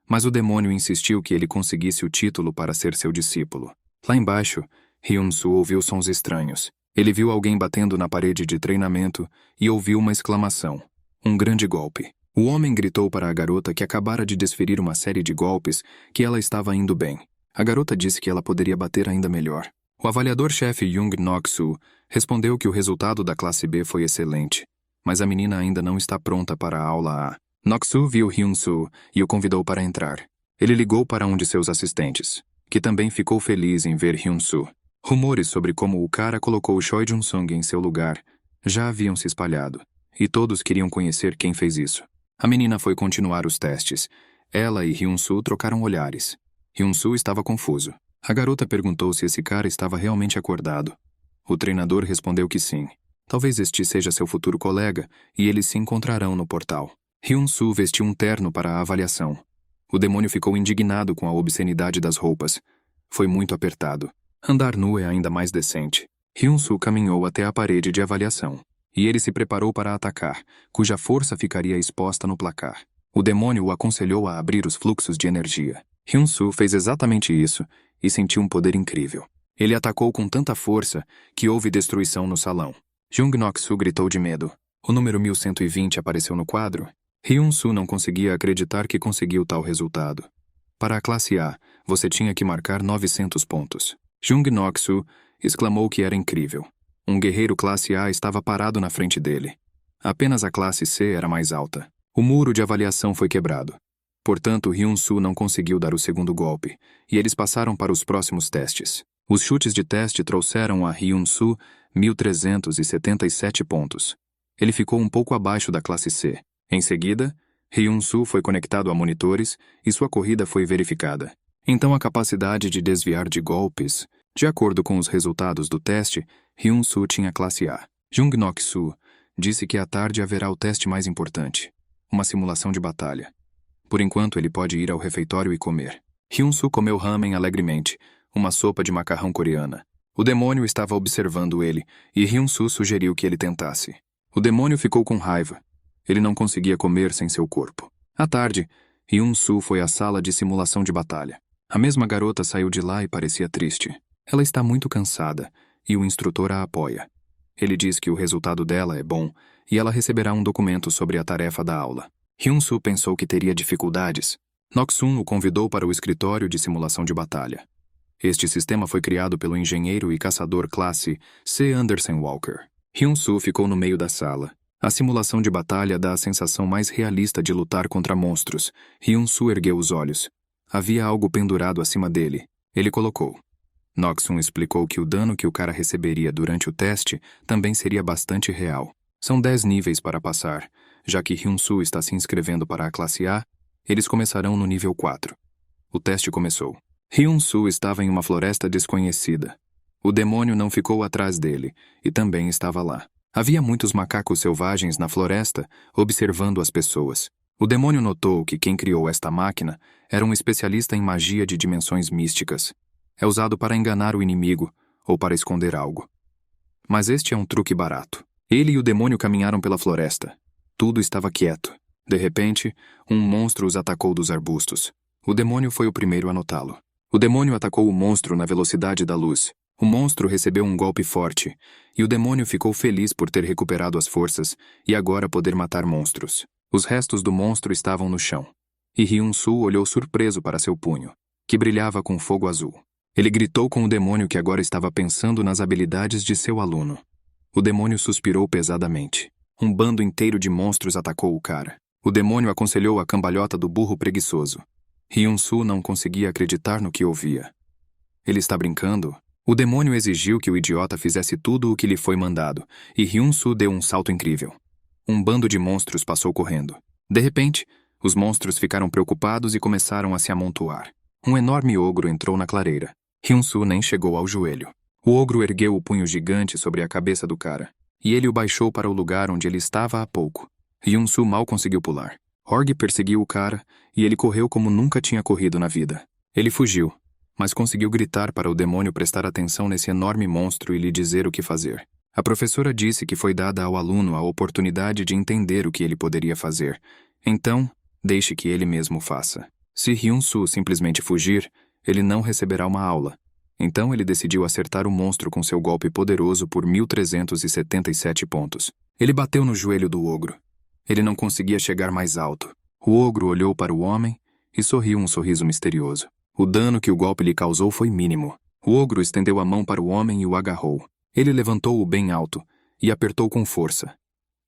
mas o demônio insistiu que ele conseguisse o título para ser seu discípulo. Lá embaixo, Hyun-soo ouviu sons estranhos. Ele viu alguém batendo na parede de treinamento e ouviu uma exclamação. Um grande golpe. O homem gritou para a garota que acabara de desferir uma série de golpes que ela estava indo bem. A garota disse que ela poderia bater ainda melhor. O avaliador-chefe Jung Nok-soo respondeu que o resultado da classe B foi excelente, mas a menina ainda não está pronta para a aula A. Nok-soo viu Hyun-soo e o convidou para entrar. Ele ligou para um de seus assistentes, que também ficou feliz em ver Hyun-soo. Rumores sobre como o cara colocou Choi Jun-sung em seu lugar já haviam se espalhado, e todos queriam conhecer quem fez isso. A menina foi continuar os testes. Ela e Hyun-soo trocaram olhares. Hyun-soo estava confuso. A garota perguntou se esse cara estava realmente acordado. O treinador respondeu que sim. Talvez este seja seu futuro colega e eles se encontrarão no portal. Hyun-soo vestiu um terno para a avaliação. O demônio ficou indignado com a obscenidade das roupas. Foi muito apertado. Andar nu é ainda mais decente. Hyun-soo caminhou até a parede de avaliação. E ele se preparou para atacar, cuja força ficaria exposta no placar. O demônio o aconselhou a abrir os fluxos de energia. Hyun-soo fez exatamente isso e sentiu um poder incrível. Ele atacou com tanta força que houve destruição no salão. Jung-nok-soo gritou de medo. O número 1120 apareceu no quadro. Hyun-soo não conseguia acreditar que conseguiu tal resultado. Para a classe A, você tinha que marcar 900 pontos. Jung-nok-soo exclamou que era incrível. Um guerreiro classe A estava parado na frente dele. Apenas a classe C era mais alta. O muro de avaliação foi quebrado. Portanto, Hyun-soo não conseguiu dar o segundo golpe, e eles passaram para os próximos testes. Os chutes de teste trouxeram a Hyun-soo 1.377 pontos. Ele ficou um pouco abaixo da classe C. Em seguida, Hyun-soo foi conectado a monitores e sua corrida foi verificada. Então a capacidade de desviar de golpes, de acordo com os resultados do teste, Hyun-soo tinha classe A. Jung-nok-soo disse que à tarde haverá o teste mais importante, uma simulação de batalha. Por enquanto ele pode ir ao refeitório e comer. Hyun-soo comeu ramen alegremente, uma sopa de macarrão coreana. O demônio estava observando ele, e Hyun-soo sugeriu que ele tentasse. O demônio ficou com raiva. Ele não conseguia comer sem seu corpo. À tarde, Hyun-soo foi à sala de simulação de batalha. A mesma garota saiu de lá e parecia triste. Ela está muito cansada, e o instrutor a apoia. Ele diz que o resultado dela é bom, e ela receberá um documento sobre a tarefa da aula. Hyun-soo pensou que teria dificuldades. Nok-sun o convidou para o escritório de simulação de batalha. Este sistema foi criado pelo engenheiro e caçador classe C. Anderson Walker. Hyun-soo ficou no meio da sala. A simulação de batalha dá a sensação mais realista de lutar contra monstros. Hyun-soo ergueu os olhos. Havia algo pendurado acima dele. Ele colocou. Nok-sun explicou que o dano que o cara receberia durante o teste também seria bastante real. São 10 níveis para passar. Já que Hyun-soo está se inscrevendo para a classe A, eles começarão no nível 4. O teste começou. Hyun-soo estava em uma floresta desconhecida. O demônio não ficou atrás dele, e também estava lá. Havia muitos macacos selvagens na floresta, observando as pessoas. O demônio notou que quem criou esta máquina era um especialista em magia de dimensões místicas. É usado para enganar o inimigo ou para esconder algo. Mas este é um truque barato. Ele e o demônio caminharam pela floresta. Tudo estava quieto. De repente, um monstro os atacou dos arbustos. O demônio foi o primeiro a notá-lo. O demônio atacou o monstro na velocidade da luz. O monstro recebeu um golpe forte, e o demônio ficou feliz por ter recuperado as forças e agora poder matar monstros. Os restos do monstro estavam no chão. E Hyun-soo olhou surpreso para seu punho, que brilhava com fogo azul. Ele gritou com o demônio que agora estava pensando nas habilidades de seu aluno. O demônio suspirou pesadamente. Um bando inteiro de monstros atacou o cara. O demônio aconselhou a cambalhota do burro preguiçoso. Hyun-soo não conseguia acreditar no que ouvia. Ele está brincando? O demônio exigiu que o idiota fizesse tudo o que lhe foi mandado, e Hyun-soo deu um salto incrível. Um bando de monstros passou correndo. De repente, os monstros ficaram preocupados e começaram a se amontoar. Um enorme ogro entrou na clareira. Hyun-soo nem chegou ao joelho. O ogro ergueu o punho gigante sobre a cabeça do cara, e ele o baixou para o lugar onde ele estava há pouco. Hyun-soo mal conseguiu pular. Horg perseguiu o cara, e ele correu como nunca tinha corrido na vida. Ele fugiu, mas conseguiu gritar para o demônio prestar atenção nesse enorme monstro e lhe dizer o que fazer. A professora disse que foi dada ao aluno a oportunidade de entender o que ele poderia fazer. Então, deixe que ele mesmo faça. Se Hyun-soo simplesmente fugir, ele não receberá uma aula. Então ele decidiu acertar o monstro com seu golpe poderoso por 1.377 pontos. Ele bateu no joelho do ogro. Ele não conseguia chegar mais alto. O ogro olhou para o homem e sorriu um sorriso misterioso. O dano que o golpe lhe causou foi mínimo. O ogro estendeu a mão para o homem e o agarrou. Ele levantou-o bem alto e apertou com força.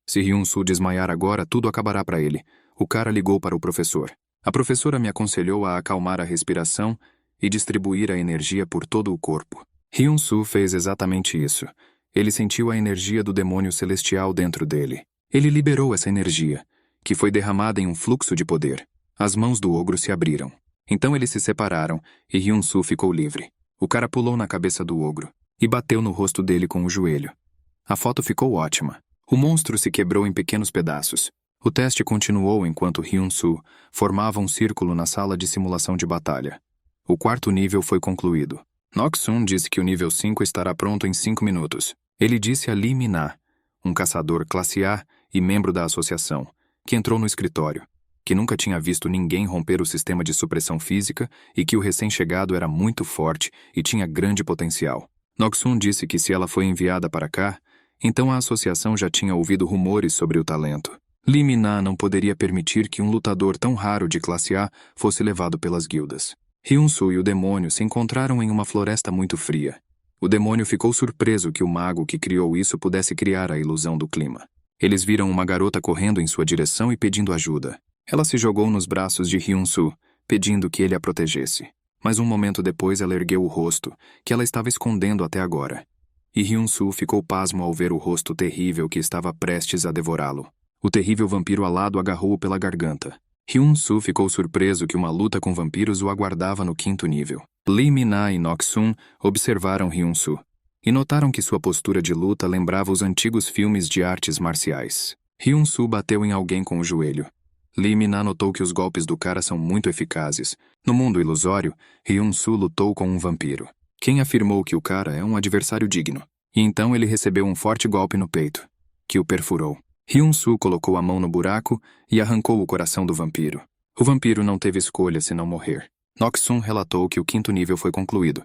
Se Hyun-soo desmaiar agora, tudo acabará para ele. O cara ligou para o professor. A professora me aconselhou a acalmar a respiração e distribuir a energia por todo o corpo. Hyun-soo fez exatamente isso. Ele sentiu a energia do demônio celestial dentro dele. Ele liberou essa energia, que foi derramada em um fluxo de poder. As mãos do ogro se abriram. Então eles se separaram e Hyun-soo ficou livre. O cara pulou na cabeça do ogro e bateu no rosto dele com o joelho. A foto ficou ótima. O monstro se quebrou em pequenos pedaços. O teste continuou enquanto Hyun-soo formava um círculo na sala de simulação de batalha. O quarto nível foi concluído. Nok-sun disse que o nível 5 estará pronto em 5 minutos. Ele disse a Lee Min-ah, um caçador classe A e membro da associação, que entrou no escritório, que nunca tinha visto ninguém romper o sistema de supressão física e que o recém-chegado era muito forte e tinha grande potencial. Nok-sun disse que se ela foi enviada para cá, então a associação já tinha ouvido rumores sobre o talento. Lee Min-ah não poderia permitir que um lutador tão raro de classe A fosse levado pelas guildas. Hyun-soo e o demônio se encontraram em uma floresta muito fria. O demônio ficou surpreso que o mago que criou isso pudesse criar a ilusão do clima. Eles viram uma garota correndo em sua direção e pedindo ajuda. Ela se jogou nos braços de Hyun-soo, pedindo que ele a protegesse. Mas um momento depois ela ergueu o rosto, que ela estava escondendo até agora. E Hyun-soo ficou pasmo ao ver o rosto terrível que estava prestes a devorá-lo. O terrível vampiro alado agarrou-o pela garganta. Hyun-soo ficou surpreso que uma luta com vampiros o aguardava no 5º nível. Lee Min-ah e Nok-sun observaram Hyun-soo e notaram que sua postura de luta lembrava os antigos filmes de artes marciais. Hyun-soo bateu em alguém com o joelho. Lee Min-ah notou que os golpes do cara são muito eficazes. No mundo ilusório, Hyun-soo lutou com um vampiro. Quem afirmou que o cara é um adversário digno. E então ele recebeu um forte golpe no peito, que o perfurou. Hyun-soo colocou a mão no buraco e arrancou o coração do vampiro. O vampiro não teve escolha senão morrer. Nok-sun relatou que o 5º nível foi concluído.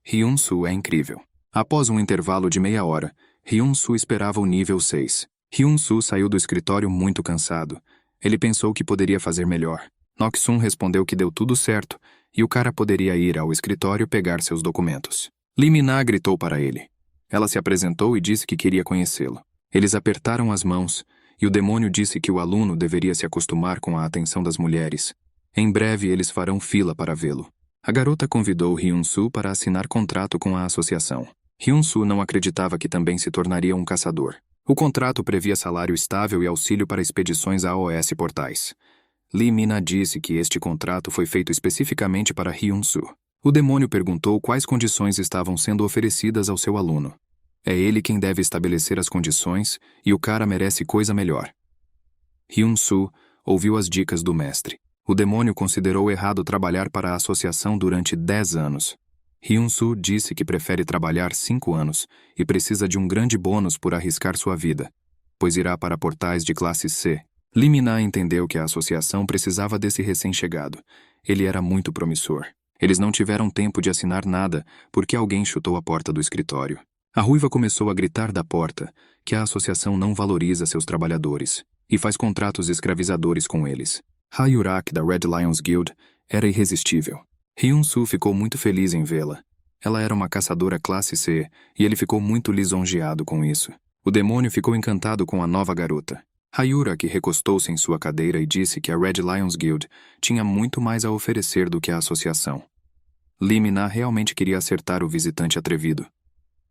Hyun-soo é incrível. Após um intervalo de meia hora, Hyun-soo esperava o nível 6. Hyun-soo saiu do escritório muito cansado. Ele pensou que poderia fazer melhor. Nok-sun respondeu que deu tudo certo e o cara poderia ir ao escritório pegar seus documentos. Lee Min-ah gritou para ele. Ela se apresentou e disse que queria conhecê-lo. Eles apertaram as mãos e o demônio disse que o aluno deveria se acostumar com a atenção das mulheres. Em breve eles farão fila para vê-lo. A garota convidou Hyun-soo para assinar contrato com a associação. Hyun-soo não acreditava que também se tornaria um caçador. O contrato previa salário estável e auxílio para expedições a AOS Portais. Lee Min-ah disse que este contrato foi feito especificamente para Hyun-soo. O demônio perguntou quais condições estavam sendo oferecidas ao seu aluno. É ele quem deve estabelecer as condições e o cara merece coisa melhor. Hyun-soo ouviu as dicas do mestre. O demônio considerou errado trabalhar para a associação durante 10 anos. Hyun-soo disse que prefere trabalhar 5 anos e precisa de um grande bônus por arriscar sua vida, pois irá para portais de classe C. Lee Min-ah entendeu que a associação precisava desse recém-chegado. Ele era muito promissor. Eles não tiveram tempo de assinar nada porque alguém chutou a porta do escritório. A ruiva começou a gritar da porta que a associação não valoriza seus trabalhadores e faz contratos escravizadores com eles. Ha-yurak, da Red Lions Guild, era irresistível. Hyun-soo ficou muito feliz em vê-la. Ela era uma caçadora classe C e ele ficou muito lisonjeado com isso. O demônio ficou encantado com a nova garota. Ha-yurak recostou-se em sua cadeira e disse que a Red Lions Guild tinha muito mais a oferecer do que a associação. Lee Min-ah realmente queria acertar o visitante atrevido.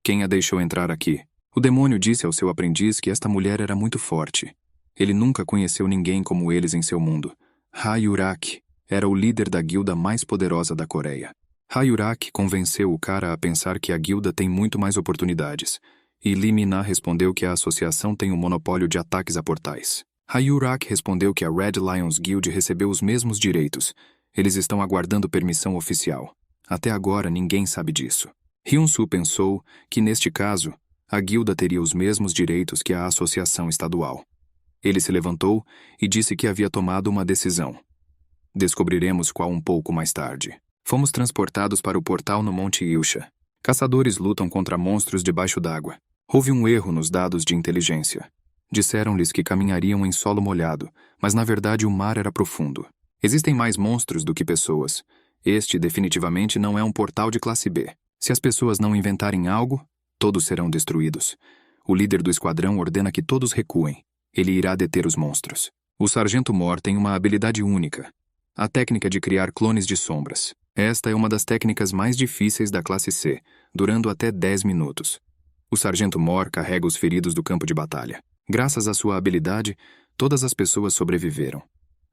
Quem a deixou entrar aqui? O demônio disse ao seu aprendiz que esta mulher era muito forte. Ele nunca conheceu ninguém como eles em seu mundo. Ha-yurak era o líder da guilda mais poderosa da Coreia. Ha-yurak convenceu o cara a pensar que a guilda tem muito mais oportunidades. E Lee Min-ah respondeu que a associação tem um monopólio de ataques a portais. Ha-yurak respondeu que a Red Lions Guild recebeu os mesmos direitos. Eles estão aguardando permissão oficial. Até agora ninguém sabe disso. Hyun-soo pensou que, neste caso, a guilda teria os mesmos direitos que a associação estadual. Ele se levantou e disse que havia tomado uma decisão. Descobriremos qual um pouco mais tarde. Fomos transportados para o portal no Monte Ilsha. Caçadores lutam contra monstros debaixo d'água. Houve um erro nos dados de inteligência. Disseram-lhes que caminhariam em solo molhado, mas na verdade o mar era profundo. Existem mais monstros do que pessoas. Este definitivamente não é um portal de classe B. Se as pessoas não inventarem algo, todos serão destruídos. O líder do esquadrão ordena que todos recuem. Ele irá deter os monstros. O Sargento Mor tem uma habilidade única. A técnica de criar clones de sombras. Esta é uma das técnicas mais difíceis da classe C, durando até 10 minutos. O Sargento Mor carrega os feridos do campo de batalha. Graças à sua habilidade, todas as pessoas sobreviveram.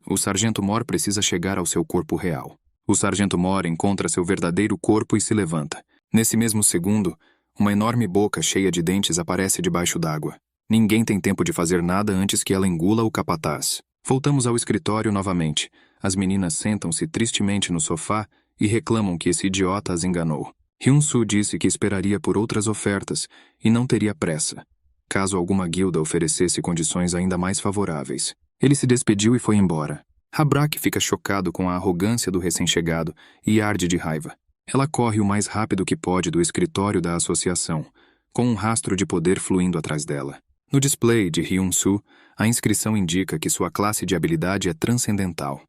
O Sargento Mor precisa chegar ao seu corpo real. O Sargento Mor encontra seu verdadeiro corpo e se levanta. Nesse mesmo segundo, Uma enorme boca cheia de dentes aparece debaixo d'água. Ninguém tem tempo de fazer nada antes que ela engula o capataz. Voltamos ao escritório novamente. As meninas sentam-se tristemente no sofá e reclamam que esse idiota as enganou. Hyun-soo disse que esperaria por outras ofertas e não teria pressa, caso alguma guilda oferecesse condições ainda mais favoráveis. Ele se despediu e foi embora. Habrak fica chocado com a arrogância do recém-chegado e arde de raiva. Ela corre o mais rápido que pode do escritório da associação, com um rastro de poder fluindo atrás dela. No display de Hyun-soo, a inscrição indica que sua classe de habilidade é transcendental.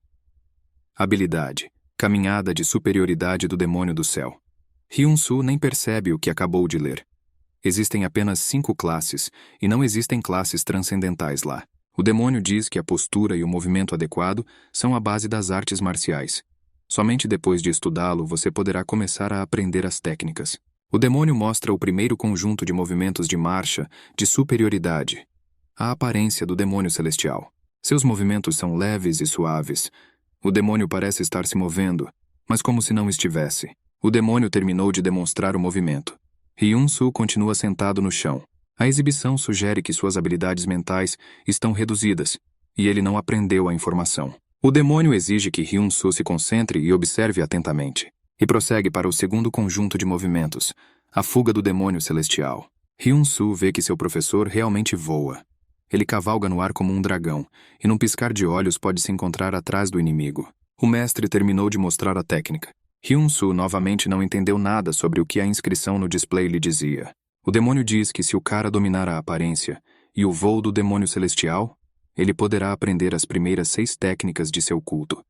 Habilidade: Caminhada de superioridade do demônio do céu. Hyun-soo nem percebe o que acabou de ler. Existem apenas 5 classes, e não existem classes transcendentais lá. O demônio diz que a postura e o movimento adequado são a base das artes marciais. Somente depois de estudá-lo você poderá começar a aprender as técnicas. O demônio mostra o primeiro conjunto de movimentos de marcha de superioridade. A aparência do demônio celestial. Seus movimentos são leves e suaves. O demônio parece estar se movendo, mas como se não estivesse. O demônio terminou de demonstrar o movimento. Hyun-soo continua sentado no chão. A exibição sugere que suas habilidades mentais estão reduzidas, e ele não aprendeu a informação. O demônio exige que Hyun-soo se concentre e observe atentamente. E prossegue para o segundo conjunto de movimentos, a fuga do demônio celestial. Hyun-soo vê que seu professor realmente voa. Ele cavalga no ar como um dragão, e num piscar de olhos pode se encontrar atrás do inimigo. O mestre terminou de mostrar a técnica. Hyun-soo novamente não entendeu nada sobre o que a inscrição no display lhe dizia. O demônio diz que se o cara dominar a aparência e o voo do demônio celestial, ele poderá aprender as primeiras 6 técnicas de seu culto.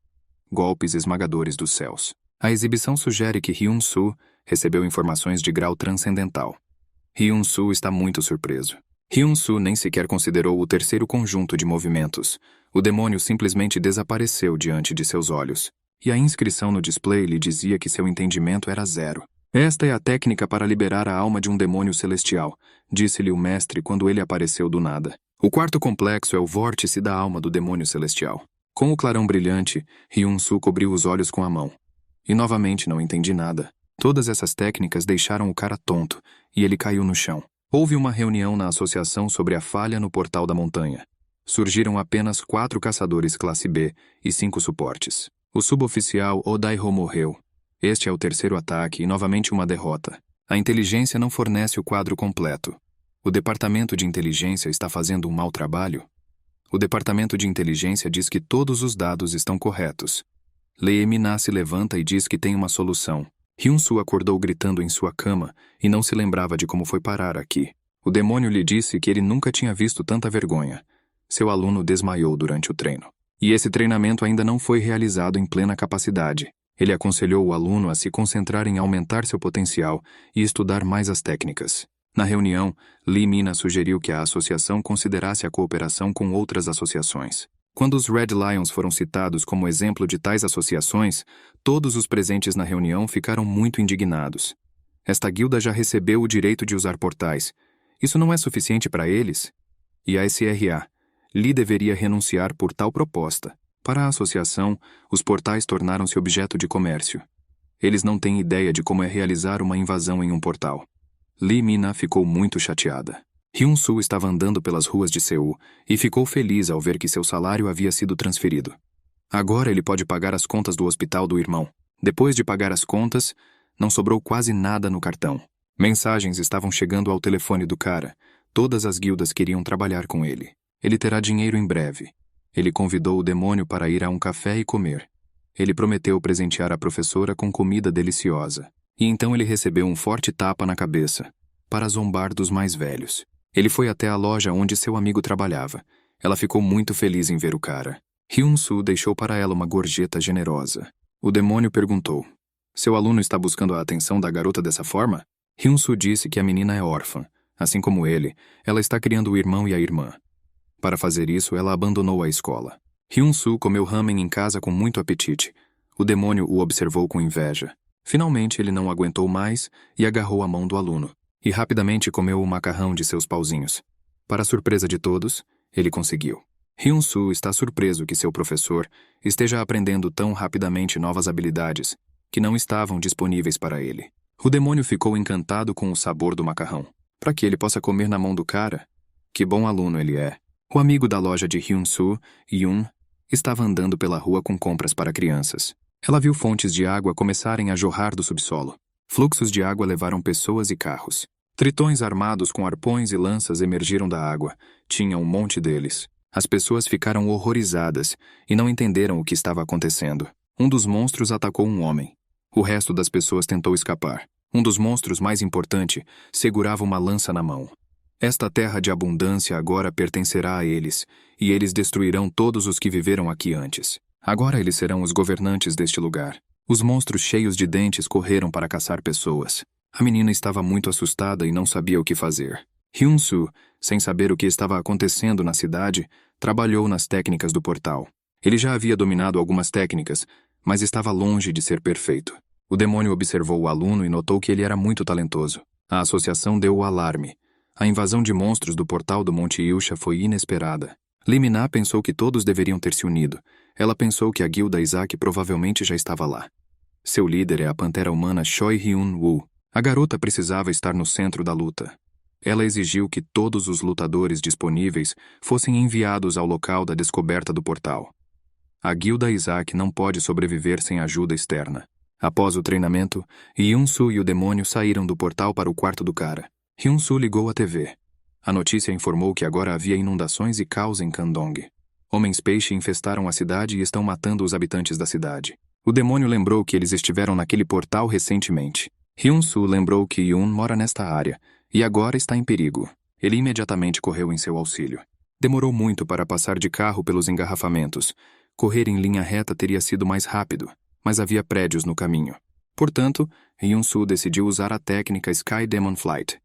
Golpes esmagadores dos céus. A exibição sugere que Hyun-soo recebeu informações de grau transcendental. Hyun-soo está muito surpreso. Hyun-soo nem sequer considerou o terceiro conjunto de movimentos. O demônio simplesmente desapareceu diante de seus olhos. E a inscrição no display lhe dizia que seu entendimento era 0. Esta é a técnica para liberar a alma de um demônio celestial, disse-lhe o mestre quando ele apareceu do nada. O quarto complexo é o vórtice da alma do demônio celestial. Com o clarão brilhante, Hyun-soo cobriu os olhos com a mão. E novamente não entendi nada. Todas essas técnicas deixaram o cara tonto, e ele caiu no chão. Houve uma reunião na associação sobre a falha no portal da montanha. Surgiram apenas 4 caçadores classe B e 5 suportes. O suboficial Odaiho morreu. Este é o terceiro ataque e novamente uma derrota. A inteligência não fornece o quadro completo. O departamento de inteligência está fazendo um mau trabalho? O departamento de inteligência diz que todos os dados estão corretos. Lee Mina se levanta e diz que tem uma solução. Hyun-soo acordou gritando em sua cama e não se lembrava de como foi parar aqui. O demônio lhe disse que ele nunca tinha visto tanta vergonha. Seu aluno desmaiou durante o treino. E esse treinamento ainda não foi realizado em plena capacidade. Ele aconselhou o aluno a se concentrar em aumentar seu potencial e estudar mais as técnicas. Na reunião, Lee Mina sugeriu que a associação considerasse a cooperação com outras associações. Quando os Red Lions foram citados como exemplo de tais associações, todos os presentes na reunião ficaram muito indignados. Esta guilda já recebeu o direito de usar portais. Isso não é suficiente para eles? E a SRA, Lee deveria renunciar por tal proposta. Para a associação, os portais tornaram-se objeto de comércio. Eles não têm ideia de como é realizar uma invasão em um portal. Lee Mina ficou muito chateada. Hyun-soo estava andando pelas ruas de Seul e ficou feliz ao ver que seu salário havia sido transferido. Agora ele pode pagar as contas do hospital do irmão. Depois de pagar as contas, não sobrou quase nada no cartão. Mensagens estavam chegando ao telefone do cara. Todas as guildas queriam trabalhar com ele. Ele terá dinheiro em breve. Ele convidou o demônio para ir a um café e comer. Ele prometeu presentear a professora com comida deliciosa. E então ele recebeu um forte tapa na cabeça, para zombar dos mais velhos. Ele foi até a loja onde seu amigo trabalhava. Ela ficou muito feliz em ver o cara. Hyun-soo deixou para ela uma gorjeta generosa. O demônio perguntou: "Seu aluno está buscando a atenção da garota dessa forma?" Hyun-soo disse que a menina é órfã. Assim como ele, ela está criando o irmão e a irmã. Para fazer isso, ela abandonou a escola. Hyun-soo comeu ramen em casa com muito apetite. O demônio o observou com inveja. Finalmente, ele não aguentou mais e agarrou a mão do aluno. E rapidamente comeu o macarrão de seus pauzinhos. Para surpresa de todos, ele conseguiu. Hyun-soo está surpreso que seu professor esteja aprendendo tão rapidamente novas habilidades que não estavam disponíveis para ele. O demônio ficou encantado com o sabor do macarrão. Para que ele possa comer na mão do cara? Que bom aluno ele é. O amigo da loja de Hyun-soo, Yoon, estava andando pela rua com compras para crianças. Ela viu fontes de água começarem a jorrar do subsolo. Fluxos de água levaram pessoas e carros. Tritões armados com arpões e lanças emergiram da água. Tinha um monte deles. As pessoas ficaram horrorizadas e não entenderam o que estava acontecendo. Um dos monstros atacou um homem. O resto das pessoas tentou escapar. Um dos monstros mais importante segurava uma lança na mão. Esta terra de abundância agora pertencerá a eles, e eles destruirão todos os que viveram aqui antes. Agora eles serão os governantes deste lugar. Os monstros cheios de dentes correram para caçar pessoas. A menina estava muito assustada e não sabia o que fazer. Hyun-soo, sem saber o que estava acontecendo na cidade, trabalhou nas técnicas do portal. Ele já havia dominado algumas técnicas, mas estava longe de ser perfeito. O demônio observou o aluno e notou que ele era muito talentoso. A associação deu o alarme. A invasão de monstros do portal do Monte Ilha foi inesperada. Lee-min-ah pensou que todos deveriam ter se unido. Ela pensou que a guilda Isaac provavelmente já estava lá. Seu líder é a pantera humana Choi Hyun-woo. A garota precisava estar no centro da luta. Ela exigiu que todos os lutadores disponíveis fossem enviados ao local da descoberta do portal. A guilda Isaac não pode sobreviver sem ajuda externa. Após o treinamento, Hyun-soo e o demônio saíram do portal para o quarto do cara. Hyun-soo ligou a TV. A notícia informou que agora havia inundações e caos em Kandong. Homens-peixe infestaram a cidade e estão matando os habitantes da cidade. O demônio lembrou que eles estiveram naquele portal recentemente. Hyun-soo lembrou que Yoon mora nesta área e agora está em perigo. Ele imediatamente correu em seu auxílio. Demorou muito para passar de carro pelos engarrafamentos. Correr em linha reta teria sido mais rápido, mas havia prédios no caminho. Portanto, Hyun-soo decidiu usar a técnica Sky Demon Flight.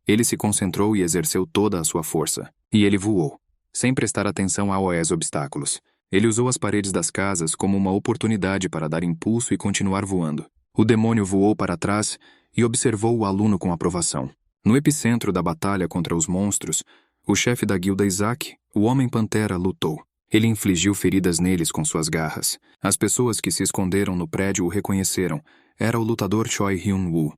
Ele se concentrou e exerceu toda a sua força. E ele voou, sem prestar atenção aos obstáculos. Ele usou as paredes das casas como uma oportunidade para dar impulso e continuar voando. O demônio voou para trás e observou o aluno com aprovação. No epicentro da batalha contra os monstros, o chefe da guilda Isaac, o Homem-Pantera, lutou. Ele infligiu feridas neles com suas garras. As pessoas que se esconderam no prédio o reconheceram. Era o lutador Choi Hyun-woo.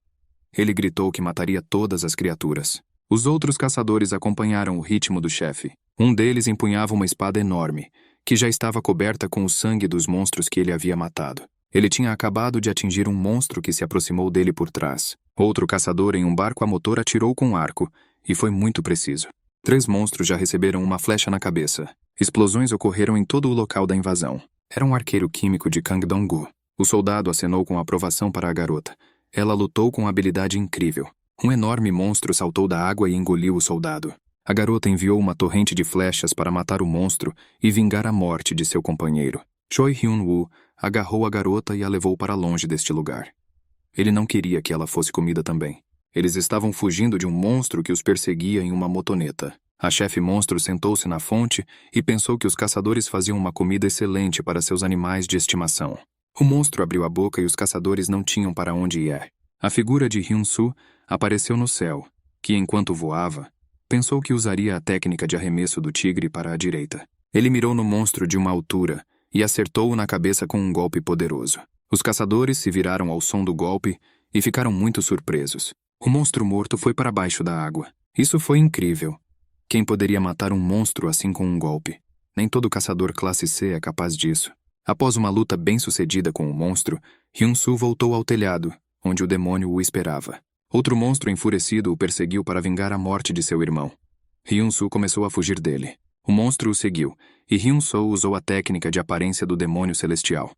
Ele gritou que mataria todas as criaturas. Os outros caçadores acompanharam o ritmo do chefe. Um deles empunhava uma espada enorme, que já estava coberta com o sangue dos monstros que ele havia matado. Ele tinha acabado de atingir um monstro que se aproximou dele por trás. Outro caçador em um barco a motor atirou com um arco, e foi muito preciso. 3 monstros já receberam uma flecha na cabeça. Explosões ocorreram em todo o local da invasão. Era um arqueiro químico de Kangdong-gu. O soldado acenou com aprovação para a garota. Ela lutou com habilidade incrível. Um enorme monstro saltou da água e engoliu o soldado. A garota enviou uma torrente de flechas para matar o monstro e vingar a morte de seu companheiro. Choi Hyun-woo agarrou a garota e a levou para longe deste lugar. Ele não queria que ela fosse comida também. Eles estavam fugindo de um monstro que os perseguia em uma motoneta. A chefe monstro sentou-se na fonte e pensou que os caçadores faziam uma comida excelente para seus animais de estimação. O monstro abriu a boca e os caçadores não tinham para onde ir. A figura de Hyun-soo apareceu no céu, que enquanto voava, pensou que usaria a técnica de arremesso do tigre para a direita. Ele mirou no monstro de uma altura e acertou-o na cabeça com um golpe poderoso. Os caçadores se viraram ao som do golpe e ficaram muito surpresos. O monstro morto foi para baixo da água. Isso foi incrível. Quem poderia matar um monstro assim com um golpe? Nem todo caçador classe C é capaz disso. Após uma luta bem-sucedida com o monstro, Hyun-soo voltou ao telhado, onde o demônio o esperava. Outro monstro enfurecido o perseguiu para vingar a morte de seu irmão. Hyun-soo começou a fugir dele. O monstro o seguiu, e Hyun-soo usou a técnica de aparência do demônio celestial.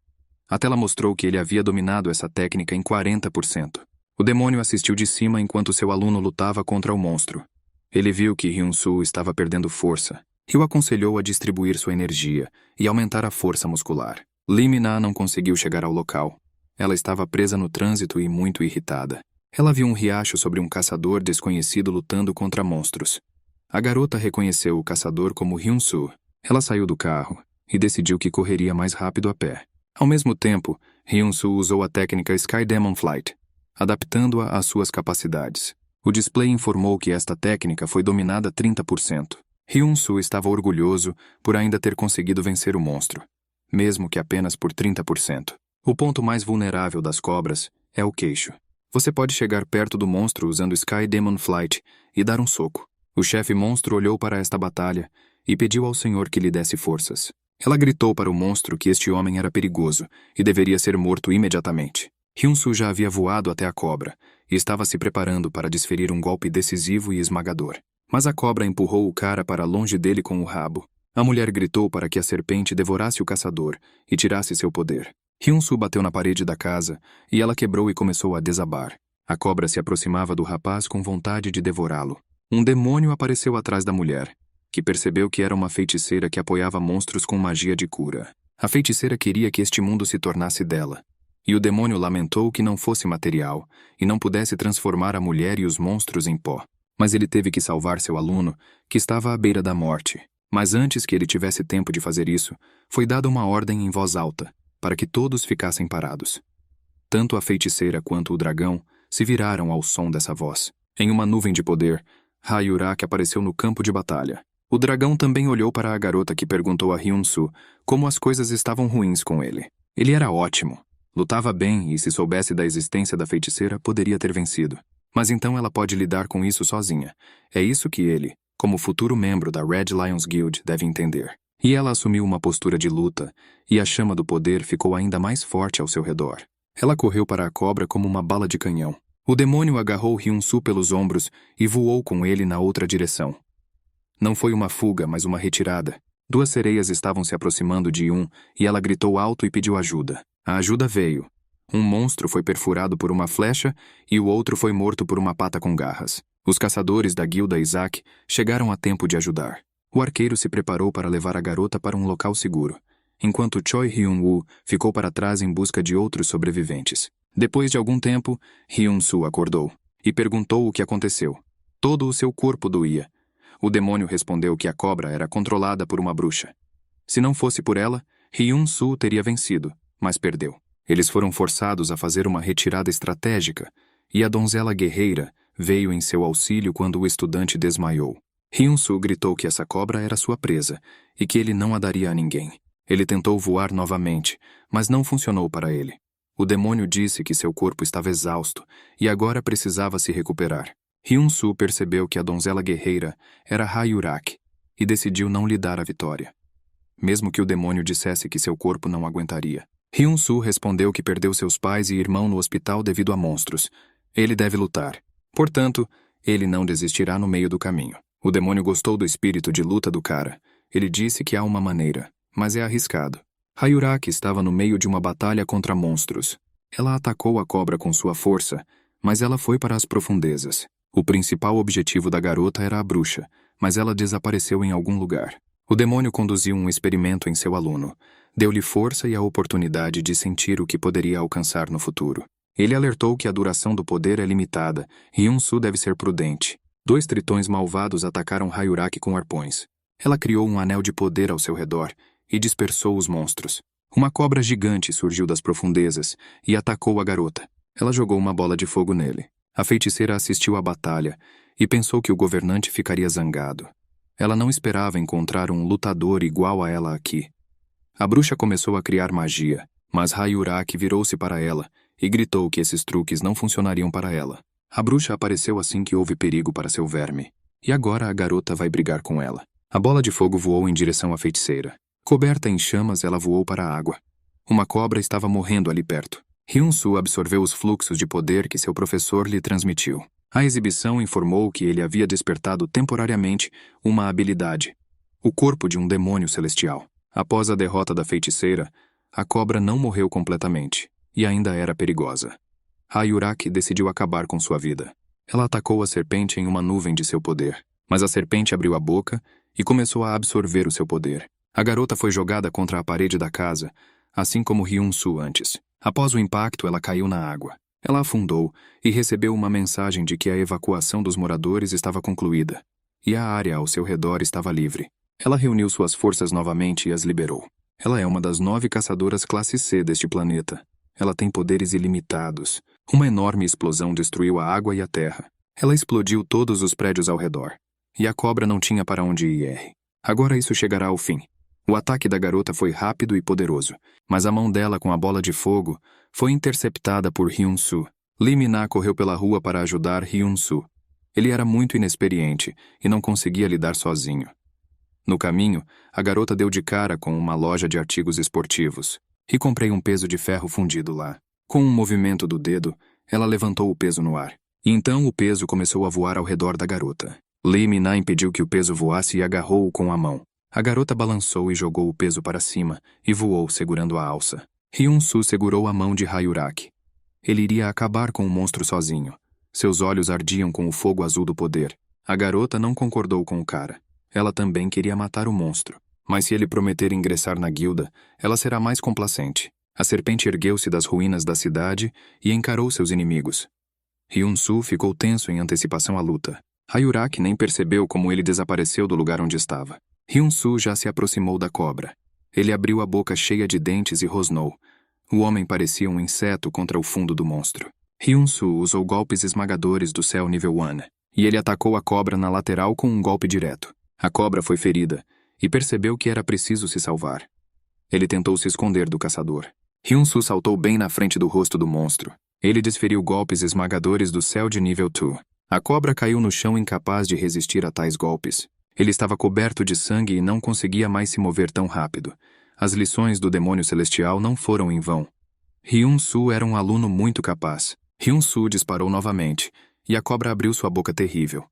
A tela mostrou que ele havia dominado essa técnica em 40%. O demônio assistiu de cima enquanto seu aluno lutava contra o monstro. Ele viu que Hyun-soo estava perdendo força e o aconselhou a distribuir sua energia e aumentar a força muscular. Lee-min-ah não conseguiu chegar ao local. Ela estava presa no trânsito e muito irritada. Ela viu um riacho sobre um caçador desconhecido lutando contra monstros. A garota reconheceu o caçador como Hyun-soo. Ela saiu do carro e decidiu que correria mais rápido a pé. Ao mesmo tempo, Hyun-soo usou a técnica Sky Demon Flight, adaptando-a às suas capacidades. O display informou que esta técnica foi dominada 30%. Hyun-soo estava orgulhoso por ainda ter conseguido vencer o monstro, mesmo que apenas por 30%. O ponto mais vulnerável das cobras é o queixo. Você pode chegar perto do monstro usando Sky Demon Flight e dar um soco. O chefe monstro olhou para esta batalha e pediu ao Senhor que lhe desse forças. Ela gritou para o monstro que este homem era perigoso e deveria ser morto imediatamente. Hyun-soo já havia voado até a cobra e estava se preparando para desferir um golpe decisivo e esmagador. Mas a cobra empurrou o cara para longe dele com o rabo. A mulher gritou para que a serpente devorasse o caçador e tirasse seu poder. Hyun-soo bateu na parede da casa e ela quebrou e começou a desabar. A cobra se aproximava do rapaz com vontade de devorá-lo. Um demônio apareceu atrás da mulher, que percebeu que era uma feiticeira que apoiava monstros com magia de cura. A feiticeira queria que este mundo se tornasse dela. E o demônio lamentou que não fosse material e não pudesse transformar a mulher e os monstros em pó. Mas ele teve que salvar seu aluno, que estava à beira da morte. Mas antes que ele tivesse tempo de fazer isso, foi dada uma ordem em voz alta, para que todos ficassem parados. Tanto a feiticeira quanto o dragão se viraram ao som dessa voz. Em uma nuvem de poder, Hayuraki apareceu no campo de batalha. O dragão também olhou para a garota que perguntou a Hyun-soo como as coisas estavam ruins com ele. Ele era ótimo. Lutava bem e, se soubesse da existência da feiticeira, poderia ter vencido. Mas então ela pode lidar com isso sozinha. É isso que ele, como futuro membro da Red Lions Guild, deve entender. E ela assumiu uma postura de luta, e a chama do poder ficou ainda mais forte ao seu redor. Ela correu para a cobra como uma bala de canhão. O demônio agarrou Hyun-soo pelos ombros e voou com ele na outra direção. Não foi uma fuga, mas uma retirada. Duas sereias estavam se aproximando de e ela gritou alto e pediu ajuda. A ajuda veio. Um monstro foi perfurado por uma flecha e o outro foi morto por uma pata com garras. Os caçadores da guilda Isaac chegaram a tempo de ajudar. O arqueiro se preparou para levar a garota para um local seguro, enquanto Choi Hyun-woo ficou para trás em busca de outros sobreviventes. Depois de algum tempo, Hyun-soo acordou e perguntou o que aconteceu. Todo o seu corpo doía. O demônio respondeu que a cobra era controlada por uma bruxa. Se não fosse por ela, Hyun-soo teria vencido, mas perdeu. Eles foram forçados a fazer uma retirada estratégica, e a donzela guerreira veio em seu auxílio quando o estudante desmaiou. Hyun-soo gritou que essa cobra era sua presa e que ele não a daria a ninguém. Ele tentou voar novamente, mas não funcionou para ele. O demônio disse que seu corpo estava exausto e agora precisava se recuperar. Hyun-soo percebeu que a donzela guerreira era Hayuraki e decidiu não lhe dar a vitória, mesmo que o demônio dissesse que seu corpo não aguentaria. Hyun-soo respondeu que perdeu seus pais e irmão no hospital devido a monstros. Ele deve lutar. Portanto, ele não desistirá no meio do caminho. O demônio gostou do espírito de luta do cara. Ele disse que há uma maneira, mas é arriscado. Hayuraki estava no meio de uma batalha contra monstros. Ela atacou a cobra com sua força, mas ela foi para as profundezas. O principal objetivo da garota era a bruxa, mas ela desapareceu em algum lugar. O demônio conduziu um experimento em seu aluno. Deu-lhe força e a oportunidade de sentir o que poderia alcançar no futuro. Ele alertou que a duração do poder é limitada e Hyun-soo deve ser prudente. 2 tritões malvados atacaram Hayuraki com arpões. Ela criou um anel de poder ao seu redor e dispersou os monstros. Uma cobra gigante surgiu das profundezas e atacou a garota. Ela jogou uma bola de fogo nele. A feiticeira assistiu à batalha e pensou que o governante ficaria zangado. Ela não esperava encontrar um lutador igual a ela aqui. A bruxa começou a criar magia, mas Hayuraki virou-se para ela e gritou que esses truques não funcionariam para ela. A bruxa apareceu assim que houve perigo para seu verme. E agora a garota vai brigar com ela. A bola de fogo voou em direção à feiticeira. Coberta em chamas, ela voou para a água. Uma cobra estava morrendo ali perto. Hyun-soo absorveu os fluxos de poder que seu professor lhe transmitiu. A exibição informou que ele havia despertado temporariamente uma habilidade: o corpo de um demônio celestial. Após a derrota da feiticeira, a cobra não morreu completamente, e ainda era perigosa. Hayuraki decidiu acabar com sua vida. Ela atacou a serpente em uma nuvem de seu poder, mas a serpente abriu a boca e começou a absorver o seu poder. A garota foi jogada contra a parede da casa, assim como Hyun-soo antes. Após o impacto, ela caiu na água. Ela afundou e recebeu uma mensagem de que a evacuação dos moradores estava concluída, e a área ao seu redor estava livre. Ela reuniu suas forças novamente e as liberou. Ela é uma das 9 caçadoras classe C deste planeta. Ela tem poderes ilimitados. Uma enorme explosão destruiu a água e a terra. Ela explodiu todos os prédios ao redor. E a cobra não tinha para onde ir. Agora isso chegará ao fim. O ataque da garota foi rápido e poderoso, mas a mão dela com a bola de fogo foi interceptada por Hyun-soo. Lee Min-na correu pela rua para ajudar Hyun-soo. Ele era muito inexperiente e não conseguia lidar sozinho. No caminho, a garota deu de cara com uma loja de artigos esportivos e comprei um peso de ferro fundido lá. Com um movimento do dedo, ela levantou o peso no ar. E então o peso começou a voar ao redor da garota. Lee Min-na impediu que o peso voasse e agarrou-o com a mão. A garota balançou e jogou o peso para cima e voou segurando a alça. Hyun-soo segurou a mão de Hayuraki. Ele iria acabar com o monstro sozinho. Seus olhos ardiam com o fogo azul do poder. A garota não concordou com o cara. Ela também queria matar o monstro. Mas se ele prometer ingressar na guilda, ela será mais complacente. A serpente ergueu-se das ruínas da cidade e encarou seus inimigos. Hyun-soo ficou tenso em antecipação à luta. Hayuraki nem percebeu como ele desapareceu do lugar onde estava. Hyun-soo já se aproximou da cobra. Ele abriu a boca cheia de dentes e rosnou. O homem parecia um inseto contra o fundo do monstro. Hyun-soo usou golpes esmagadores do céu nível 1, e ele atacou a cobra na lateral com um golpe direto. A cobra foi ferida, e percebeu que era preciso se salvar. Ele tentou se esconder do caçador. Hyun-soo saltou bem na frente do rosto do monstro. Ele desferiu golpes esmagadores do céu de nível 2. A cobra caiu no chão incapaz de resistir a tais golpes. Ele estava coberto de sangue e não conseguia mais se mover tão rápido. As lições do demônio celestial não foram em vão. Hyun-soo era um aluno muito capaz. Hyun-soo disparou novamente, e a cobra abriu sua boca terrível.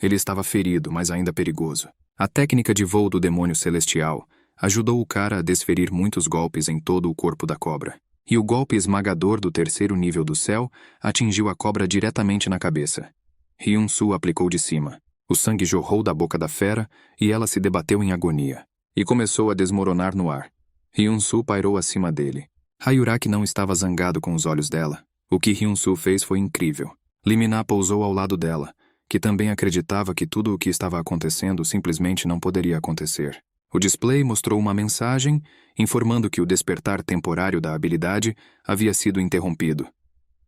Ele estava ferido, mas ainda perigoso. A técnica de voo do demônio celestial ajudou o cara a desferir muitos golpes em todo o corpo da cobra. E o golpe esmagador do terceiro nível do céu atingiu a cobra diretamente na cabeça. Hyun-soo aplicou de cima. O sangue jorrou da boca da fera e ela se debateu em agonia. E começou a desmoronar no ar. Hyun-soo pairou acima dele. Hayuraki não estava zangado com os olhos dela. O que Hyun-soo fez foi incrível. Lee Min-na pousou ao lado dela, que também acreditava que tudo o que estava acontecendo simplesmente não poderia acontecer. O display mostrou uma mensagem informando que o despertar temporário da habilidade havia sido interrompido.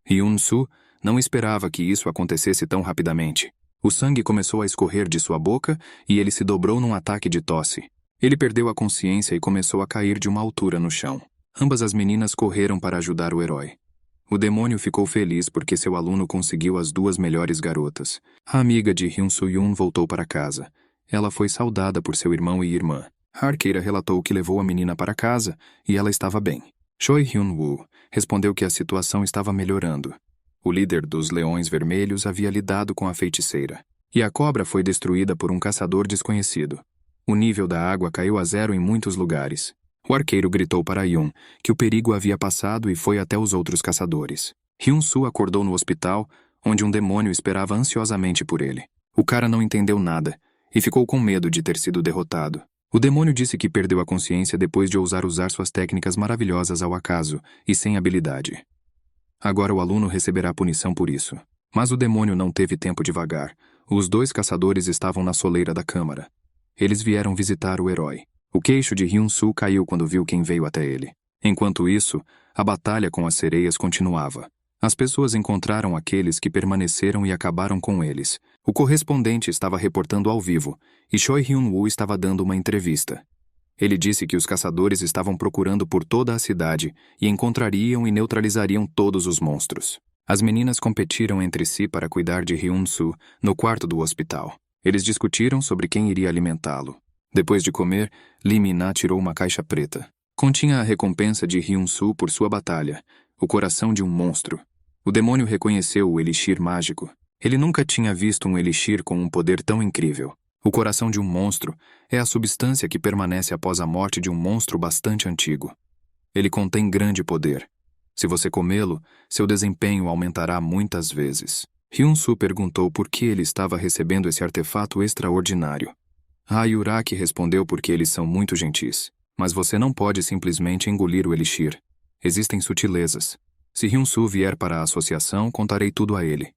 Hyun-soo não esperava que isso acontecesse tão rapidamente. O sangue começou a escorrer de sua boca e ele se dobrou num ataque de tosse. Ele perdeu a consciência e começou a cair de uma altura no chão. Ambas as meninas correram para ajudar o herói. O demônio ficou feliz porque seu aluno conseguiu as duas melhores garotas. A amiga de Hyun-soo voltou para casa. Ela foi saudada por seu irmão e irmã. Harkeira relatou que levou a menina para casa e ela estava bem. Choi Hyun-woo respondeu que a situação estava melhorando. O líder dos Leões Vermelhos havia lidado com a feiticeira. E a cobra foi destruída por um caçador desconhecido. O nível da água caiu a 0 em muitos lugares. O arqueiro gritou para Hyun que o perigo havia passado e foi até os outros caçadores. Hyun-soo acordou no hospital, onde um demônio esperava ansiosamente por ele. O cara não entendeu nada e ficou com medo de ter sido derrotado. O demônio disse que perdeu a consciência depois de ousar usar suas técnicas maravilhosas ao acaso e sem habilidade. Agora o aluno receberá punição por isso. Mas o demônio não teve tempo de vagar. Os dois caçadores estavam na soleira da câmara. Eles vieram visitar o herói. O queixo de Hyun-soo caiu quando viu quem veio até ele. Enquanto isso, a batalha com as sereias continuava. As pessoas encontraram aqueles que permaneceram e acabaram com eles. O correspondente estava reportando ao vivo, e Choi Hyun-woo estava dando uma entrevista. Ele disse que os caçadores estavam procurando por toda a cidade e encontrariam e neutralizariam todos os monstros. As meninas competiram entre si para cuidar de Hyun-soo no quarto do hospital. Eles discutiram sobre quem iria alimentá-lo. Depois de comer, Lee Min-na tirou uma caixa preta. Continha a recompensa de Hyun-soo por sua batalha, o coração de um monstro. O demônio reconheceu o elixir mágico. Ele nunca tinha visto um elixir com um poder tão incrível. O coração de um monstro é a substância que permanece após a morte de um monstro bastante antigo. Ele contém grande poder. Se você comê-lo, seu desempenho aumentará muitas vezes. Hyun-soo perguntou por que ele estava recebendo esse artefato extraordinário. Hayuraki respondeu porque eles são muito gentis. Mas você não pode simplesmente engolir o elixir. Existem sutilezas. Se Hyun-soo vier para a associação, contarei tudo a ele.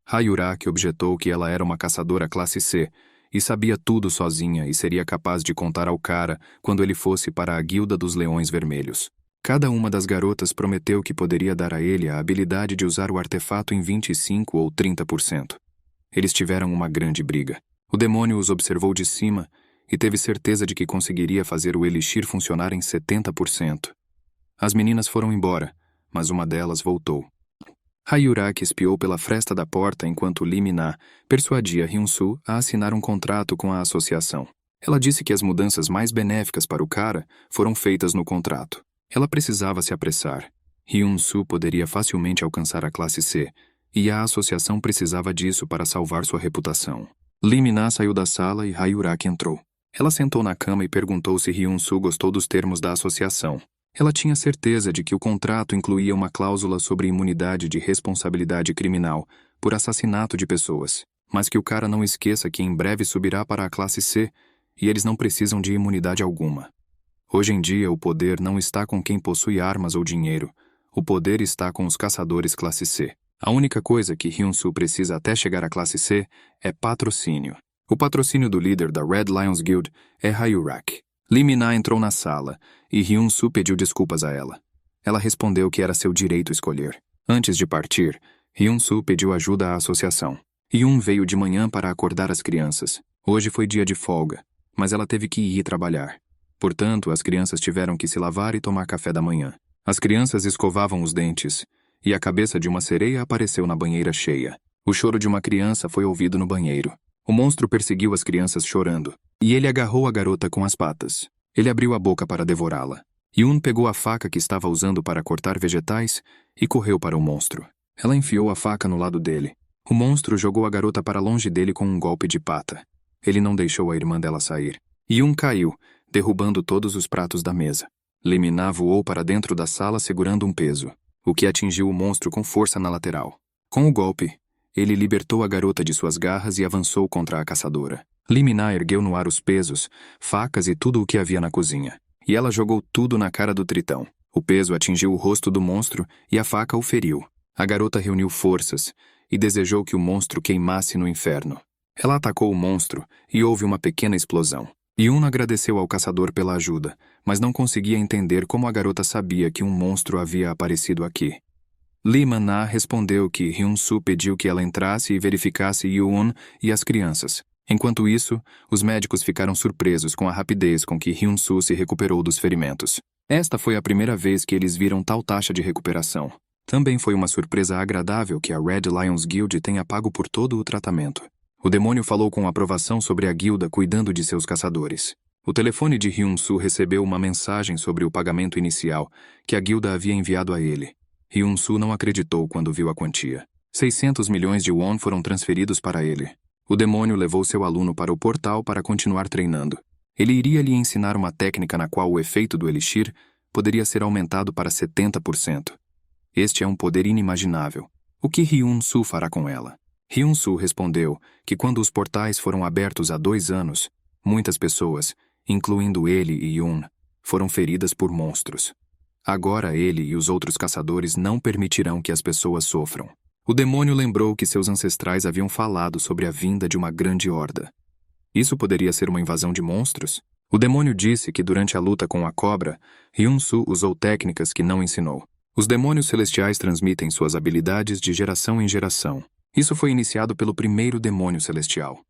Hayuraki objetou que ela era uma caçadora classe C e sabia tudo sozinha e seria capaz de contar ao cara quando ele fosse para a Guilda dos Leões Vermelhos. Cada uma das garotas prometeu que poderia dar a ele a habilidade de usar o artefato em 25% ou 30%. Eles tiveram uma grande briga. O demônio os observou de cima e teve certeza de que conseguiria fazer o elixir funcionar em 70%. As meninas foram embora, mas uma delas voltou. Hayuraki espiou pela fresta da porta enquanto Lee Min-na persuadia Hyun-soo a assinar um contrato com a associação. Ela disse que as mudanças mais benéficas para o cara foram feitas no contrato. Ela precisava se apressar. Hyun-soo poderia facilmente alcançar a classe C, e a associação precisava disso para salvar sua reputação. Lee Min-na saiu da sala e Hayuraki entrou. Ela sentou na cama e perguntou se Hyun-soo gostou dos termos da associação. Ela tinha certeza de que o contrato incluía uma cláusula sobre imunidade de responsabilidade criminal por assassinato de pessoas, mas que o cara não esqueça que em breve subirá para a classe C e eles não precisam de imunidade alguma. Hoje em dia, o poder não está com quem possui armas ou dinheiro. O poder está com os caçadores classe C. A única coisa que Hyun-soo precisa até chegar à classe C é patrocínio. O patrocínio do líder da Red Lions Guild é Hayuraki. Lee Min-na entrou na sala e Hyun-soo pediu desculpas a ela. Ela respondeu que era seu direito escolher. Antes de partir, Hyun-soo pediu ajuda à associação. Hyun veio de manhã para acordar as crianças. Hoje foi dia de folga, mas ela teve que ir trabalhar. Portanto, as crianças tiveram que se lavar e tomar café da manhã. As crianças escovavam os dentes, e a cabeça de uma sereia apareceu na banheira cheia. O choro de uma criança foi ouvido no banheiro. O monstro perseguiu as crianças chorando, e ele agarrou a garota com as patas. Ele abriu a boca para devorá-la. Hyun pegou a faca que estava usando para cortar vegetais e correu para o monstro. Ela enfiou a faca no lado dele. O monstro jogou a garota para longe dele com um golpe de pata. Ele não deixou a irmã dela sair. Hyun caiu, derrubando todos os pratos da mesa. Lee Min-na voou para dentro da sala segurando um peso, o que atingiu o monstro com força na lateral. Com o golpe, ele libertou a garota de suas garras e avançou contra a caçadora. Lee Min-na ergueu no ar os pesos, facas e tudo o que havia na cozinha. E ela jogou tudo na cara do tritão. O peso atingiu o rosto do monstro e a faca o feriu. A garota reuniu forças e desejou que o monstro queimasse no inferno. Ela atacou o monstro e houve uma pequena explosão. Hyun agradeceu ao caçador pela ajuda, mas não conseguia entender como a garota sabia que um monstro havia aparecido aqui. Lee Min-na respondeu que Hyun-soo pediu que ela entrasse e verificasse Hyun e as crianças. Enquanto isso, os médicos ficaram surpresos com a rapidez com que Hyun-soo se recuperou dos ferimentos. Esta foi a primeira vez que eles viram tal taxa de recuperação. Também foi uma surpresa agradável que a Red Lions Guild tenha pago por todo o tratamento. O demônio falou com aprovação sobre a guilda cuidando de seus caçadores. O telefone de Hyun-soo recebeu uma mensagem sobre o pagamento inicial que a guilda havia enviado a ele. Hyun-soo não acreditou quando viu a quantia. 600 milhões de won foram transferidos para ele. O demônio levou seu aluno para o portal para continuar treinando. Ele iria lhe ensinar uma técnica na qual o efeito do elixir poderia ser aumentado para 70%. Este é um poder inimaginável. O que Hyun-soo fará com ela? Hyun-soo respondeu que quando os portais foram abertos há 2 anos, muitas pessoas, incluindo ele e Hyun, foram feridas por monstros. Agora ele e os outros caçadores não permitirão que as pessoas sofram. O demônio lembrou que seus ancestrais haviam falado sobre a vinda de uma grande horda. Isso poderia ser uma invasão de monstros? O demônio disse que durante a luta com a cobra, Hyun-soo usou técnicas que não ensinou. Os demônios celestiais transmitem suas habilidades de geração em geração. Isso foi iniciado pelo primeiro demônio celestial.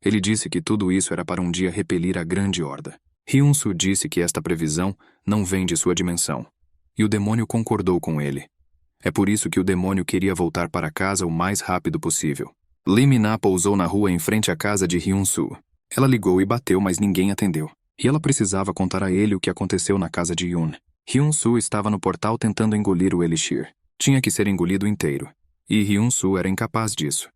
Ele disse que tudo isso era para um dia repelir a grande horda. Hyun-soo disse que esta previsão não vem de sua dimensão. E o demônio concordou com ele. É por isso que o demônio queria voltar para casa o mais rápido possível. Lee Min-na pousou na rua em frente à casa de Hyun-soo. Ela ligou e bateu, mas ninguém atendeu. E ela precisava contar a ele o que aconteceu na casa de Hyun. Hyun-soo estava no portal tentando engolir o elixir. Tinha que ser engolido inteiro. E Hyun-soo era incapaz disso.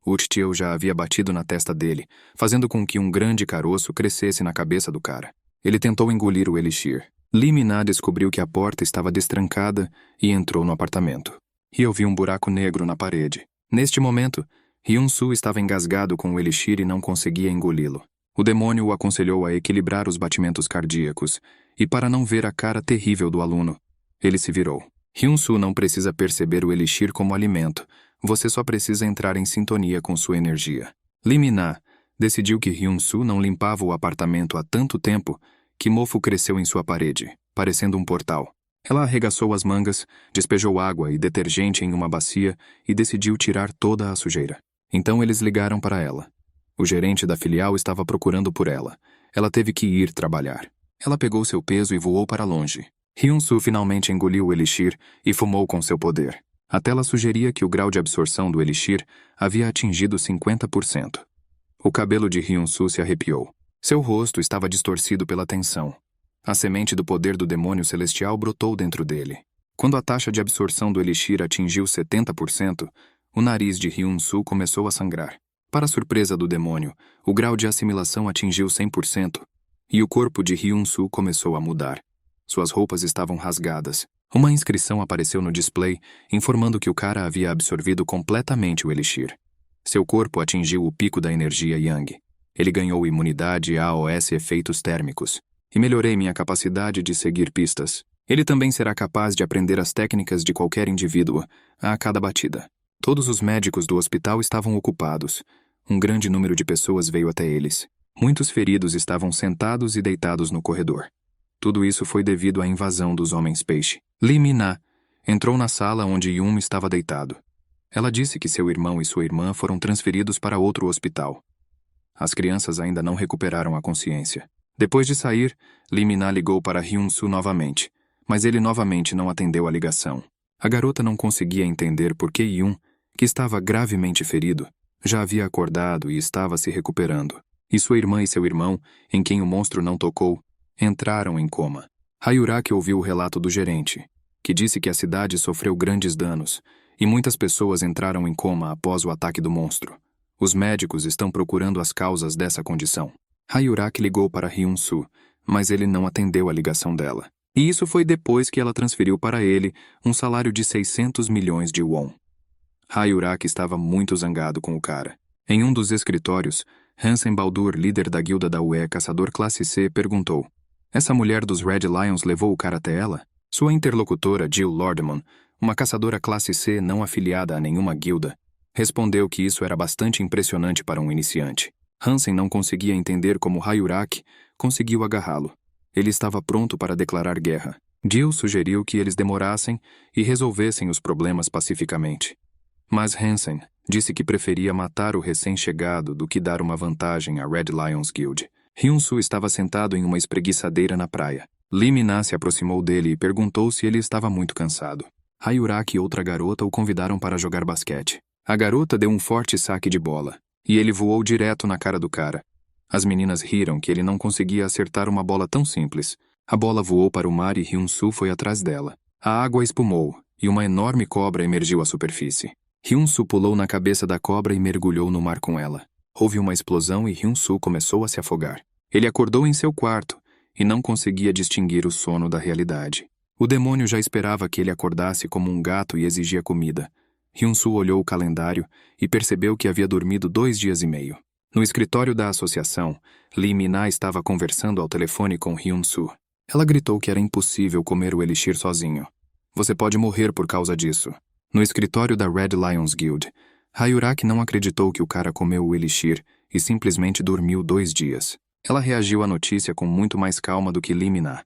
Uchteo já havia batido na testa dele, fazendo com que um grande caroço crescesse na cabeça do cara. Ele tentou engolir o elixir. Lee Min-na descobriu que a porta estava destrancada e entrou no apartamento. E ouviu um buraco negro na parede. Neste momento, Hyun-soo estava engasgado com o elixir e não conseguia engoli-lo. O demônio o aconselhou a equilibrar os batimentos cardíacos, e para não ver a cara terrível do aluno, ele se virou. Hyun-soo não precisa perceber o elixir como alimento, você só precisa entrar em sintonia com sua energia. Lee Min-na decidiu que Hyun-soo não limpava o apartamento há tanto tempo que mofo cresceu em sua parede, parecendo um portal. Ela arregaçou as mangas, despejou água e detergente em uma bacia e decidiu tirar toda a sujeira. Então eles ligaram para ela. O gerente da filial estava procurando por ela. Ela teve que ir trabalhar. Ela pegou seu peso e voou para longe. Hyun-soo finalmente engoliu o elixir e fumou com seu poder. A tela sugeria que o grau de absorção do elixir havia atingido 50%. O cabelo de Hyun-soo se arrepiou. Seu rosto estava distorcido pela tensão. A semente do poder do demônio celestial brotou dentro dele. Quando a taxa de absorção do elixir atingiu 70%, o nariz de Hyun-soo começou a sangrar. Para surpresa do demônio, o grau de assimilação atingiu 100%, e o corpo de Hyun-soo começou a mudar. Suas roupas estavam rasgadas. Uma inscrição apareceu no display, informando que o cara havia absorvido completamente o elixir. Seu corpo atingiu o pico da energia Yang. Ele ganhou imunidade a AOS efeitos térmicos. E melhorei minha capacidade de seguir pistas. Ele também será capaz de aprender as técnicas de qualquer indivíduo, a cada batida. Todos os médicos do hospital estavam ocupados. Um grande número de pessoas veio até eles. Muitos feridos estavam sentados e deitados no corredor. Tudo isso foi devido à invasão dos Homens-Peixe. Lee Min-na entrou na sala onde Yun estava deitado. Ela disse que seu irmão e sua irmã foram transferidos para outro hospital. As crianças ainda não recuperaram a consciência. Depois de sair, Lee Min-na ligou para Hyun-soo novamente, mas ele novamente não atendeu a ligação. A garota não conseguia entender por que Yun, que estava gravemente ferido, já havia acordado e estava se recuperando. E sua irmã e seu irmão, em quem o monstro não tocou, entraram em coma. Hayuraki ouviu o relato do gerente, que disse que a cidade sofreu grandes danos, e muitas pessoas entraram em coma após o ataque do monstro. Os médicos estão procurando as causas dessa condição. Hayuraki ligou para Hyun-soo, mas ele não atendeu a ligação dela. E isso foi depois que ela transferiu para ele um salário de 600 milhões de won. Hayuraki estava muito zangado com o cara. Em um dos escritórios, Hansen Baldur, líder da guilda da UE Caçador Classe C, perguntou: "Essa mulher dos Red Lions levou o cara até ela?" Sua interlocutora, Jill Lordman, uma caçadora Classe C não afiliada a nenhuma guilda, respondeu que isso era bastante impressionante para um iniciante. Hansen não conseguia entender como Hayuraki conseguiu agarrá-lo. Ele estava pronto para declarar guerra. Jill sugeriu que eles demorassem e resolvessem os problemas pacificamente. Mas Hansen disse que preferia matar o recém-chegado do que dar uma vantagem à Red Lions Guild. Hyun-soo estava sentado em uma espreguiçadeira na praia. Lee Min-na se aproximou dele e perguntou se ele estava muito cansado. Hayuraki e outra garota o convidaram para jogar basquete. A garota deu um forte saque de bola, e ele voou direto na cara do cara. As meninas riram que ele não conseguia acertar uma bola tão simples. A bola voou para o mar e Hyun-soo foi atrás dela. A água espumou, e uma enorme cobra emergiu à superfície. Hyun-soo pulou na cabeça da cobra e mergulhou no mar com ela. Houve uma explosão e Hyun-soo começou a se afogar. Ele acordou em seu quarto e não conseguia distinguir o sono da realidade. O demônio já esperava que ele acordasse como um gato e exigia comida. Hyun-soo olhou o calendário e percebeu que havia dormido 2 dias e meio. No escritório da associação, Lee Min-na estava conversando ao telefone com Hyun-soo. Ela gritou que era impossível comer o elixir sozinho. "Você pode morrer por causa disso." No escritório da Red Lions Guild, Hayuraki não acreditou que o cara comeu o elixir e simplesmente dormiu 2 dias. Ela reagiu à notícia com muito mais calma do que Lee Min-na.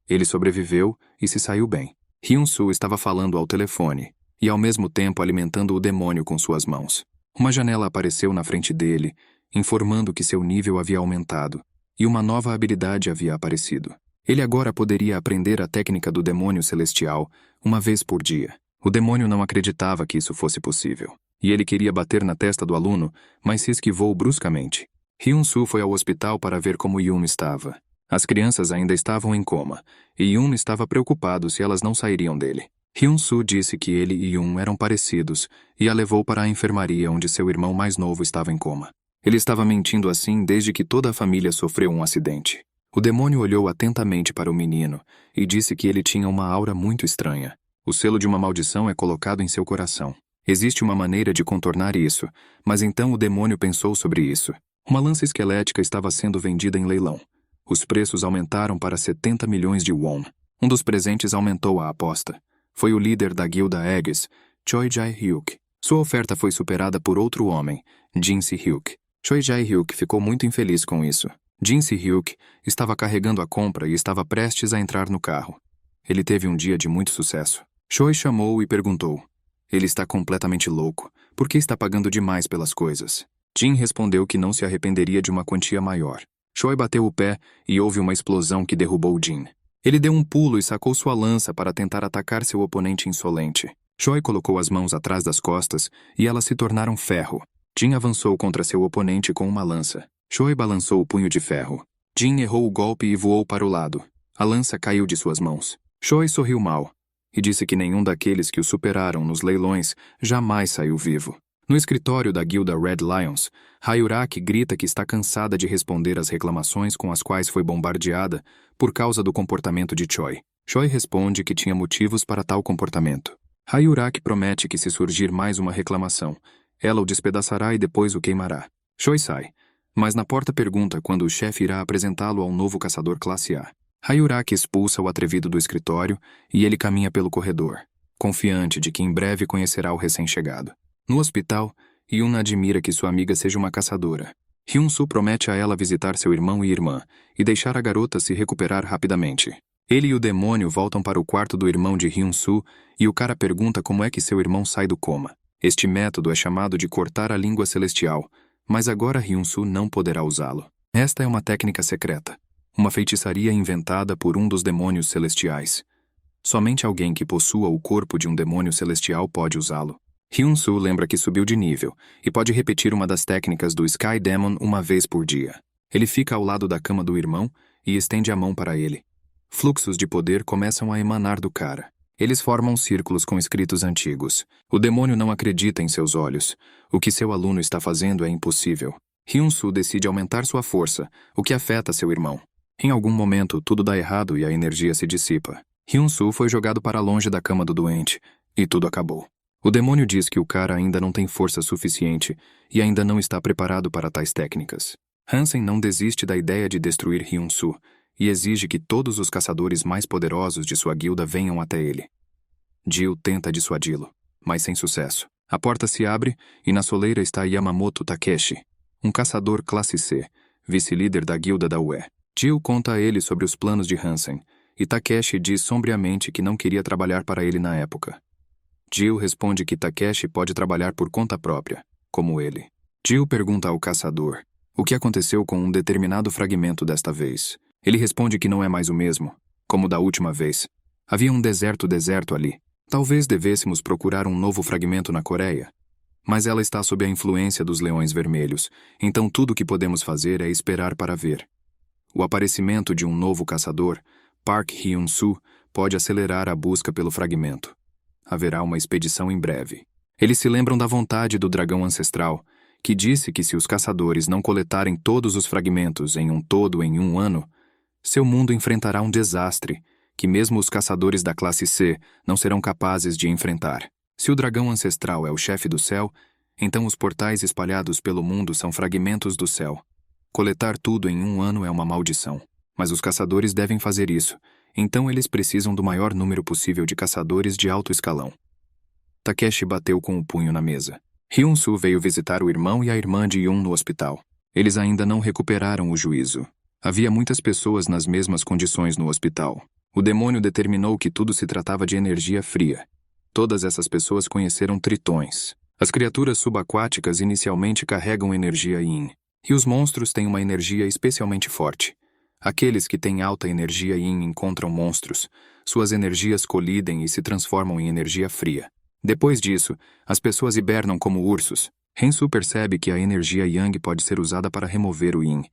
Ele sobreviveu e se saiu bem. Hyun-soo estava falando ao telefone e ao mesmo tempo alimentando o demônio com suas mãos. Uma janela apareceu na frente dele, informando que seu nível havia aumentado e uma nova habilidade havia aparecido. Ele agora poderia aprender a técnica do demônio celestial uma vez por dia. O demônio não acreditava que isso fosse possível, e ele queria bater na testa do aluno, mas se esquivou bruscamente. Hyun-soo foi ao hospital para ver como Yun estava. As crianças ainda estavam em coma, e Yun estava preocupado se elas não sairiam dele. Hyun-soo disse que ele e Yun eram parecidos e a levou para a enfermaria onde seu irmão mais novo estava em coma. Ele estava mentindo assim desde que toda a família sofreu um acidente. O demônio olhou atentamente para o menino e disse que ele tinha uma aura muito estranha. O selo de uma maldição é colocado em seu coração. Existe uma maneira de contornar isso, mas então o demônio pensou sobre isso. Uma lança esquelética estava sendo vendida em leilão. Os preços aumentaram para 70 milhões de won. Um dos presentes aumentou a aposta. Foi o líder da guilda Aegis, Choi Jae-hyuk. Sua oferta foi superada por outro homem, Jin Se-hyuk. Choi Jae-hyuk ficou muito infeliz com isso. Jin Se-hyuk estava carregando a compra e estava prestes a entrar no carro. Ele teve um dia de muito sucesso. Choi chamou e perguntou: "Ele está completamente louco. Por que está pagando demais pelas coisas?" Jin respondeu que não se arrependeria de uma quantia maior. Choi bateu o pé e houve uma explosão que derrubou Jin. Ele deu um pulo e sacou sua lança para tentar atacar seu oponente insolente. Choi colocou as mãos atrás das costas e elas se tornaram ferro. Jin avançou contra seu oponente com uma lança. Choi balançou o punho de ferro. Jin errou o golpe e voou para o lado. A lança caiu de suas mãos. Choi sorriu mal e disse que nenhum daqueles que o superaram nos leilões jamais saiu vivo. No escritório da guilda Red Lions, Hayuraki grita que está cansada de responder às reclamações com as quais foi bombardeada por causa do comportamento de Choi. Choi responde que tinha motivos para tal comportamento. Hayuraki promete que se surgir mais uma reclamação, ela o despedaçará e depois o queimará. Choi sai, mas na porta pergunta quando o chefe irá apresentá-lo ao novo caçador classe A. Hayuraki expulsa o atrevido do escritório e ele caminha pelo corredor, confiante de que em breve conhecerá o recém-chegado. No hospital, Yuna admira que sua amiga seja uma caçadora. Hyun-soo promete a ela visitar seu irmão e irmã e deixar a garota se recuperar rapidamente. Ele e o demônio voltam para o quarto do irmão de Hyun-soo e o cara pergunta como é que seu irmão sai do coma. Este método é chamado de cortar a língua celestial, mas agora Hyun-soo não poderá usá-lo. Esta é uma técnica secreta, uma feitiçaria inventada por um dos demônios celestiais. Somente alguém que possua o corpo de um demônio celestial pode usá-lo. Hyun-soo lembra que subiu de nível e pode repetir uma das técnicas do Sky Demon uma vez por dia. Ele fica ao lado da cama do irmão e estende a mão para ele. Fluxos de poder começam a emanar do cara. Eles formam círculos com escritos antigos. O demônio não acredita em seus olhos. O que seu aluno está fazendo é impossível. Hyun-soo decide aumentar sua força, o que afeta seu irmão. Em algum momento, tudo dá errado e a energia se dissipa. Hyun-soo foi jogado para longe da cama do doente, e tudo acabou. O demônio diz que o cara ainda não tem força suficiente e ainda não está preparado para tais técnicas. Hansen não desiste da ideia de destruir Hyun-soo e exige que todos os caçadores mais poderosos de sua guilda venham até ele. Jill tenta dissuadi-lo, mas sem sucesso. A porta se abre e na soleira está Yamamoto Takeshi, um caçador classe C, vice-líder da guilda da UE. Jill conta a ele sobre os planos de Hansen e Takeshi diz sombriamente que não queria trabalhar para ele na época. Jill responde que Takeshi pode trabalhar por conta própria, como ele. Jill pergunta ao caçador o que aconteceu com um determinado fragmento desta vez. Ele responde que não é mais o mesmo, como da última vez. Havia um deserto ali. Talvez devêssemos procurar um novo fragmento na Coreia. Mas ela está sob a influência dos leões vermelhos, então tudo o que podemos fazer é esperar para ver. O aparecimento de um novo caçador, Park Hyun-soo, pode acelerar a busca pelo fragmento. Haverá uma expedição em breve. Eles se lembram da vontade do dragão ancestral, que disse que se os caçadores não coletarem todos os fragmentos em um todo em um ano, seu mundo enfrentará um desastre, que mesmo os caçadores da classe C não serão capazes de enfrentar. Se o dragão ancestral é o chefe do céu, então os portais espalhados pelo mundo são fragmentos do céu. Coletar tudo em um ano é uma maldição. Mas os caçadores devem fazer isso, então eles precisam do maior número possível de caçadores de alto escalão. Takeshi bateu com o punho na mesa. Hyun-soo veio visitar o irmão e a irmã de Yun no hospital. Eles ainda não recuperaram o juízo. Havia muitas pessoas nas mesmas condições no hospital. O demônio determinou que tudo se tratava de energia fria. Todas essas pessoas conheceram tritões. As criaturas subaquáticas inicialmente carregam energia yin, e os monstros têm uma energia especialmente forte. Aqueles que têm alta energia yin encontram monstros. Suas energias colidem e se transformam em energia fria. Depois disso, as pessoas hibernam como ursos. Hyun-soo percebe que a energia yang pode ser usada para remover o yin.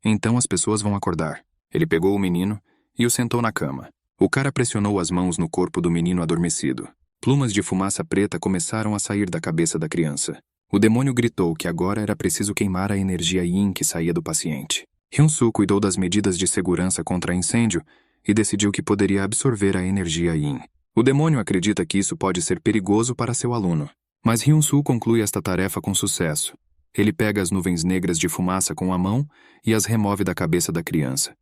Então as pessoas vão acordar. Ele pegou o menino e o sentou na cama. O cara pressionou as mãos no corpo do menino adormecido. Plumas de fumaça preta começaram a sair da cabeça da criança. O demônio gritou que agora era preciso queimar a energia yin que saía do paciente. Hyun-soo cuidou das medidas de segurança contra incêndio e decidiu que poderia absorver a energia yin. O demônio acredita que isso pode ser perigoso para seu aluno. Mas Hyun-soo conclui esta tarefa com sucesso. Ele pega as nuvens negras de fumaça com a mão e as remove da cabeça da criança.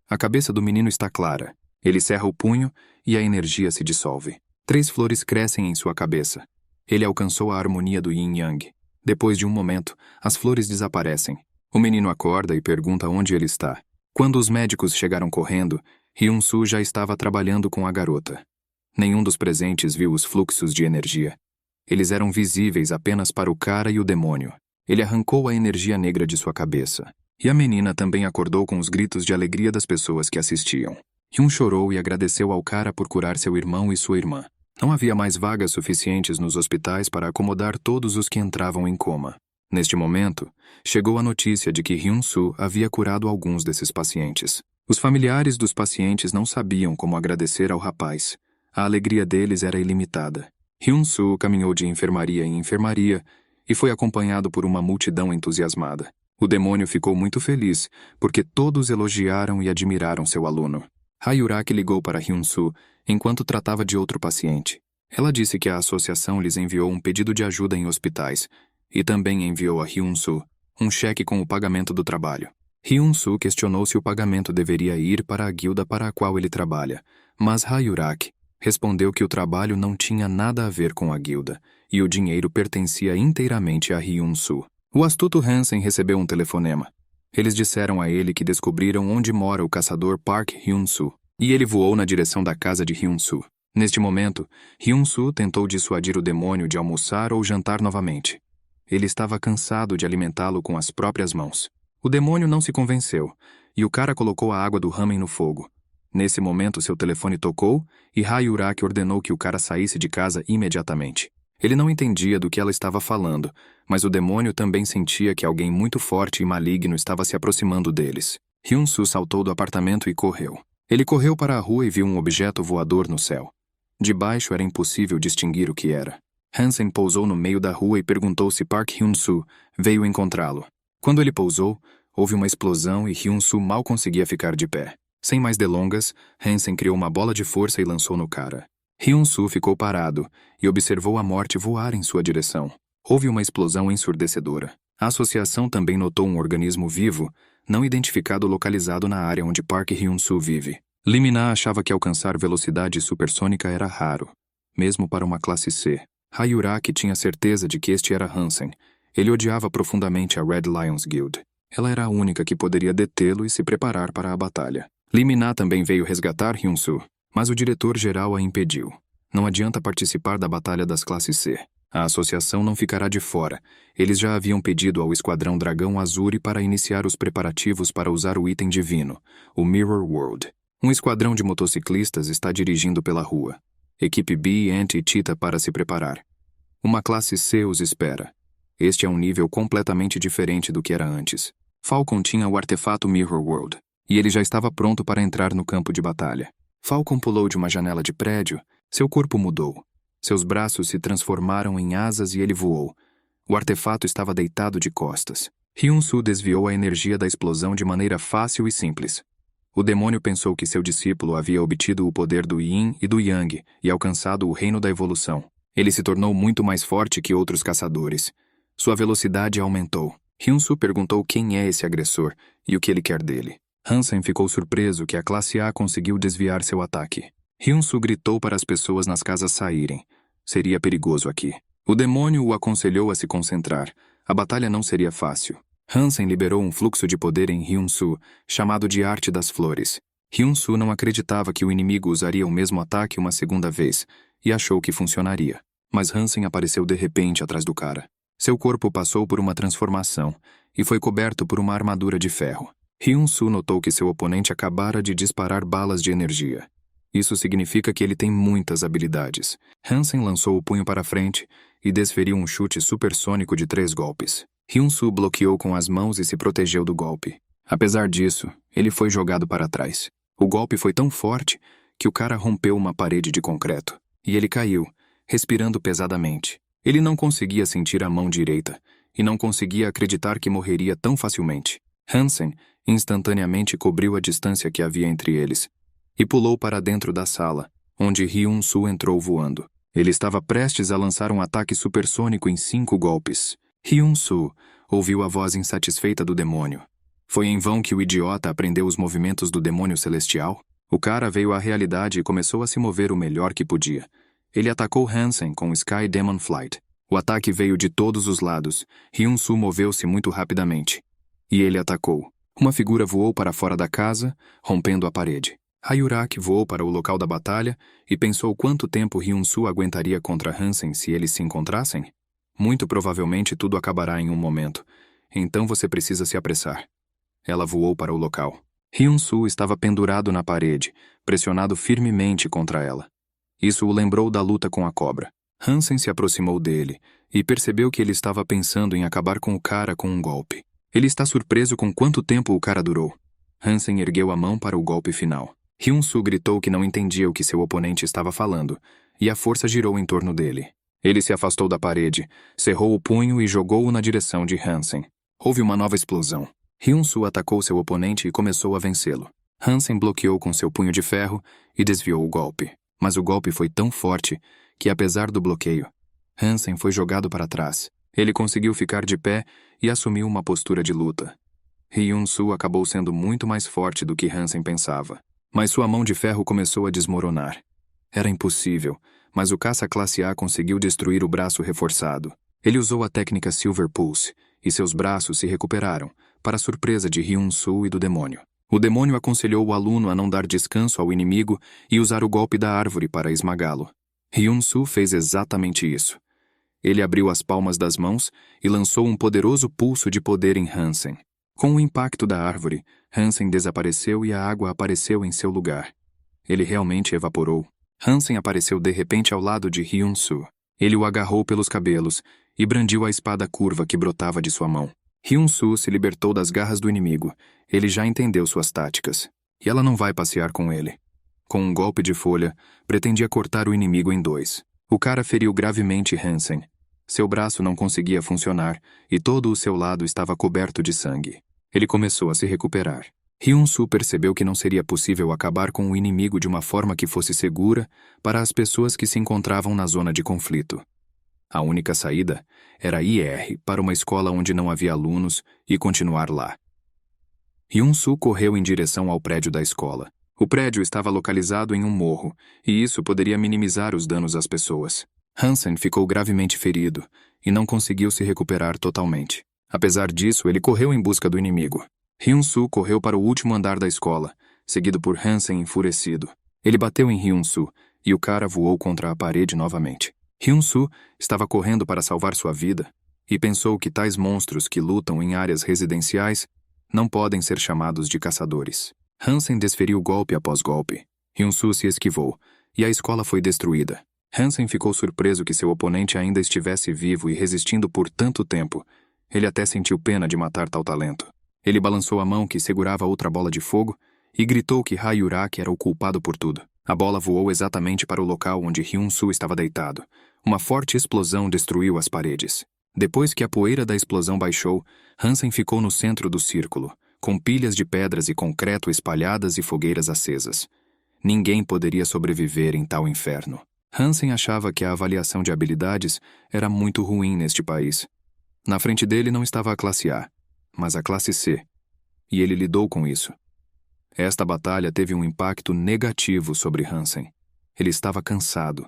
A cabeça do menino está clara. Ele cerra o punho e a energia se dissolve. 3 flores crescem em sua cabeça. Ele alcançou a harmonia do yin-yang. Depois de um momento, as flores desaparecem. O menino acorda e pergunta onde ele está. Quando os médicos chegaram correndo, Hyun-soo já estava trabalhando com a garota. Nenhum dos presentes viu os fluxos de energia. Eles eram visíveis apenas para o cara e o demônio. Ele arrancou a energia negra de sua cabeça. E a menina também acordou com os gritos de alegria das pessoas que assistiam. Hyun chorou e agradeceu ao cara por curar seu irmão e sua irmã. Não havia mais vagas suficientes nos hospitais para acomodar todos os que entravam em coma. Neste momento, chegou a notícia de que Hyun-soo havia curado alguns desses pacientes. Os familiares dos pacientes não sabiam como agradecer ao rapaz. A alegria deles era ilimitada. Hyun-soo caminhou de enfermaria em enfermaria e foi acompanhado por uma multidão entusiasmada. O demônio ficou muito feliz, porque todos elogiaram e admiraram seu aluno. Hayuraki ligou para Hyun-soo enquanto tratava de outro paciente. Ela disse que a associação lhes enviou um pedido de ajuda em hospitais e também enviou a Hyun-soo um cheque com o pagamento do trabalho. Hyun-soo questionou se o pagamento deveria ir para a guilda para a qual ele trabalha, mas Hayuraki respondeu que o trabalho não tinha nada a ver com a guilda e o dinheiro pertencia inteiramente a Hyun-soo. O astuto Hansen recebeu um telefonema. Eles disseram a ele que descobriram onde mora o caçador Park Hyun-soo, e ele voou na direção da casa de Hyun-soo. Neste momento, Hyun-soo tentou dissuadir o demônio de almoçar ou jantar novamente. Ele estava cansado de alimentá-lo com as próprias mãos. O demônio não se convenceu, e o cara colocou a água do ramen no fogo. Nesse momento, seu telefone tocou e Hayuraki ordenou que o cara saísse de casa imediatamente. Ele não entendia do que ela estava falando, mas o demônio também sentia que alguém muito forte e maligno estava se aproximando deles. Hyun-soo saltou do apartamento e correu. Ele correu para a rua e viu um objeto voador no céu. De baixo era impossível distinguir o que era. Hansen pousou no meio da rua e perguntou se Park Hyun-soo veio encontrá-lo. Quando ele pousou, houve uma explosão e Hyun-soo mal conseguia ficar de pé. Sem mais delongas, Hansen criou uma bola de força e lançou no cara. Hyun-soo ficou parado e observou a morte voar em sua direção. Houve uma explosão ensurdecedora. A associação também notou um organismo vivo, não identificado localizado na área onde Park Hyun-soo vive. Limina achava que alcançar velocidade supersônica era raro, mesmo para uma classe C. Hayuraki tinha certeza de que este era Hansen. Ele odiava profundamente a Red Lions Guild. Ela era a única que poderia detê-lo e se preparar para a batalha. Limina também veio resgatar Hyun-soo, mas o diretor-geral a impediu. Não adianta participar da batalha das classes C. A associação não ficará de fora. Eles já haviam pedido ao Esquadrão Dragão Azuri para iniciar os preparativos para usar o item divino, o Mirror World. Um esquadrão de motociclistas está dirigindo pela rua. Equipe B, Ant e Cheetah para se preparar. Uma classe C os espera. Este é um nível completamente diferente do que era antes. Falcon tinha o artefato Mirror World, e ele já estava pronto para entrar no campo de batalha. Falcon pulou de uma janela de prédio, seu corpo mudou. Seus braços se transformaram em asas e ele voou. O artefato estava deitado de costas. Hyun-soo desviou a energia da explosão de maneira fácil e simples. O demônio pensou que seu discípulo havia obtido o poder do Yin e do Yang e alcançado o reino da evolução. Ele se tornou muito mais forte que outros caçadores. Sua velocidade aumentou. Hyun-soo perguntou quem é esse agressor e o que ele quer dele. Hansen ficou surpreso que a classe A conseguiu desviar seu ataque. Hyun-soo gritou para as pessoas nas casas saírem. Seria perigoso aqui. O demônio o aconselhou a se concentrar. A batalha não seria fácil. Hansen liberou um fluxo de poder em Hyun-soo, chamado de Arte das Flores. Hyun-soo não acreditava que o inimigo usaria o mesmo ataque uma segunda vez, e achou que funcionaria. Mas Hansen apareceu de repente atrás do cara. Seu corpo passou por uma transformação, e foi coberto por uma armadura de ferro. Hyun-soo notou que seu oponente acabara de disparar balas de energia. Isso significa que ele tem muitas habilidades. Hansen lançou o punho para frente e desferiu um chute supersônico de 3 golpes. Hyun-soo bloqueou com as mãos e se protegeu do golpe. Apesar disso, ele foi jogado para trás. O golpe foi tão forte que o cara rompeu uma parede de concreto. E ele caiu, respirando pesadamente. Ele não conseguia sentir a mão direita e não conseguia acreditar que morreria tão facilmente. Hansen instantaneamente cobriu a distância que havia entre eles e pulou para dentro da sala, onde Hyun-soo entrou voando. Ele estava prestes a lançar um ataque supersônico em 5 golpes. Hyun-soo ouviu a voz insatisfeita do demônio. Foi em vão que o idiota aprendeu os movimentos do demônio celestial? O cara veio à realidade e começou a se mover o melhor que podia. Ele atacou Hansen com Sky Demon Flight. O ataque veio de todos os lados. Hyun-soo moveu-se muito rapidamente. E ele atacou. Uma figura voou para fora da casa, rompendo a parede. Hayuraki voou para o local da batalha e pensou quanto tempo Hyun-soo aguentaria contra Hansen se eles se encontrassem. Muito provavelmente tudo acabará em um momento. Então você precisa se apressar. Ela voou para o local. Hyun-soo estava pendurado na parede, pressionado firmemente contra ela. Isso o lembrou da luta com a cobra. Hansen se aproximou dele e percebeu que ele estava pensando em acabar com o cara com um golpe. Ele está surpreso com quanto tempo o cara durou. Hansen ergueu a mão para o golpe final. Hyun-soo gritou que não entendia o que seu oponente estava falando, e a força girou em torno dele. Ele se afastou da parede, cerrou o punho e jogou-o na direção de Hansen. Houve uma nova explosão. Hyun-soo atacou seu oponente e começou a vencê-lo. Hansen bloqueou com seu punho de ferro e desviou o golpe. Mas o golpe foi tão forte que, apesar do bloqueio, Hansen foi jogado para trás. Ele conseguiu ficar de pé e assumiu uma postura de luta. Hyun-soo acabou sendo muito mais forte do que Hansen pensava. Mas sua mão de ferro começou a desmoronar. Era impossível, mas o caça classe A conseguiu destruir o braço reforçado. Ele usou a técnica Silver Pulse, e seus braços se recuperaram, para a surpresa de Hyun-soo e do demônio. O demônio aconselhou o aluno a não dar descanso ao inimigo e usar o golpe da árvore para esmagá-lo. Hyun-soo fez exatamente isso. Ele abriu as palmas das mãos e lançou um poderoso pulso de poder em Hansen. Com o impacto da árvore, Hansen desapareceu e a água apareceu em seu lugar. Ele realmente evaporou. Hansen apareceu de repente ao lado de Hyun-soo. Ele o agarrou pelos cabelos e brandiu a espada curva que brotava de sua mão. Hyun-soo se libertou das garras do inimigo. Ele já entendeu suas táticas. E ela não vai passear com ele. Com um golpe de folha, pretendia cortar o inimigo em dois. O cara feriu gravemente Hansen. Seu braço não conseguia funcionar e todo o seu lado estava coberto de sangue. Ele começou a se recuperar. Hyun-soo percebeu que não seria possível acabar com o inimigo de uma forma que fosse segura para as pessoas que se encontravam na zona de conflito. A única saída era ir para uma escola onde não havia alunos e continuar lá. Hyun-soo correu em direção ao prédio da escola. O prédio estava localizado em um morro, e isso poderia minimizar os danos às pessoas. Hansen ficou gravemente ferido e não conseguiu se recuperar totalmente. Apesar disso, ele correu em busca do inimigo. Hyun-soo correu para o último andar da escola, seguido por Hansen enfurecido. Ele bateu em Hyun-soo e o cara voou contra a parede novamente. Hyun-soo estava correndo para salvar sua vida e pensou que tais monstros que lutam em áreas residenciais não podem ser chamados de caçadores. Hansen desferiu golpe após golpe. Hyun-soo se esquivou e a escola foi destruída. Hansen ficou surpreso que seu oponente ainda estivesse vivo e resistindo por tanto tempo. Ele até sentiu pena de matar tal talento. Ele balançou a mão que segurava outra bola de fogo e gritou que Hayuraki era o culpado por tudo. A bola voou exatamente para o local onde Hyun-soo estava deitado. Uma forte explosão destruiu as paredes. Depois que a poeira da explosão baixou, Hansen ficou no centro do círculo, com pilhas de pedras e concreto espalhadas e fogueiras acesas. Ninguém poderia sobreviver em tal inferno. Hansen achava que a avaliação de habilidades era muito ruim neste país. Na frente dele não estava a classe A, mas a classe C, e ele lidou com isso. Esta batalha teve um impacto negativo sobre Hansen. Ele estava cansado.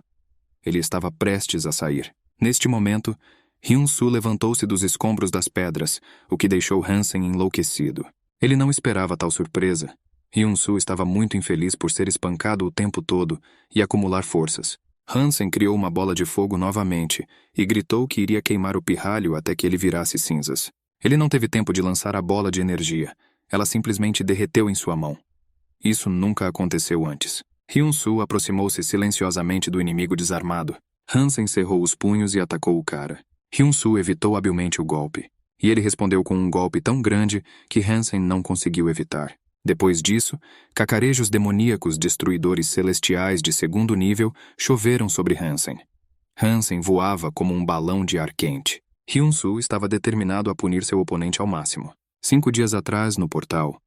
Ele estava prestes a sair. Neste momento, Hyun-soo levantou-se dos escombros das pedras, o que deixou Hansen enlouquecido. Ele não esperava tal surpresa. Hyun-soo estava muito infeliz por ser espancado o tempo todo e acumular forças. Hansen criou uma bola de fogo novamente e gritou que iria queimar o pirralho até que ele virasse cinzas. Ele não teve tempo de lançar a bola de energia. Ela simplesmente derreteu em sua mão. Isso nunca aconteceu antes. Hyun-soo aproximou-se silenciosamente do inimigo desarmado. Hansen cerrou os punhos e atacou o cara. Hyun-soo evitou habilmente o golpe, e ele respondeu com um golpe tão grande que Hansen não conseguiu evitar. Depois disso, cacarejos demoníacos destruidores celestiais de segundo nível choveram sobre Hansen. Hansen voava como um balão de ar quente. Hyun-soo estava determinado a punir seu oponente ao máximo. 5 dias atrás, no portal,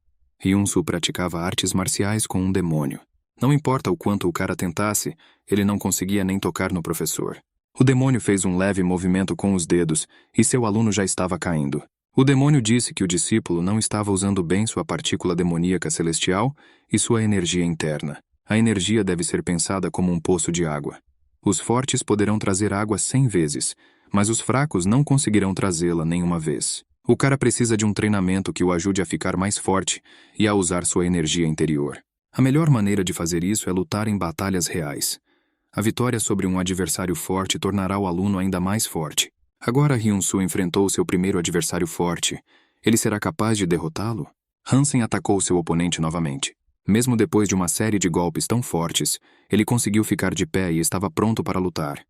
Hyun-soo praticava artes marciais com um demônio. Não importa o quanto o cara tentasse, ele não conseguia nem tocar no professor. O demônio fez um leve movimento com os dedos e seu aluno já estava caindo. O demônio disse que o discípulo não estava usando bem sua partícula demoníaca celestial e sua energia interna. A energia deve ser pensada como um poço de água. Os fortes poderão trazer água 100 vezes, mas os fracos não conseguirão trazê-la nenhuma vez. O cara precisa de um treinamento que o ajude a ficar mais forte e a usar sua energia interior. A melhor maneira de fazer isso é lutar em batalhas reais. A vitória sobre um adversário forte tornará o aluno ainda mais forte. Agora Hyun-soo enfrentou seu primeiro adversário forte. Ele será capaz de derrotá-lo? Hansen atacou seu oponente novamente. Mesmo depois de uma série de golpes tão fortes, ele conseguiu ficar de pé e estava pronto para lutar.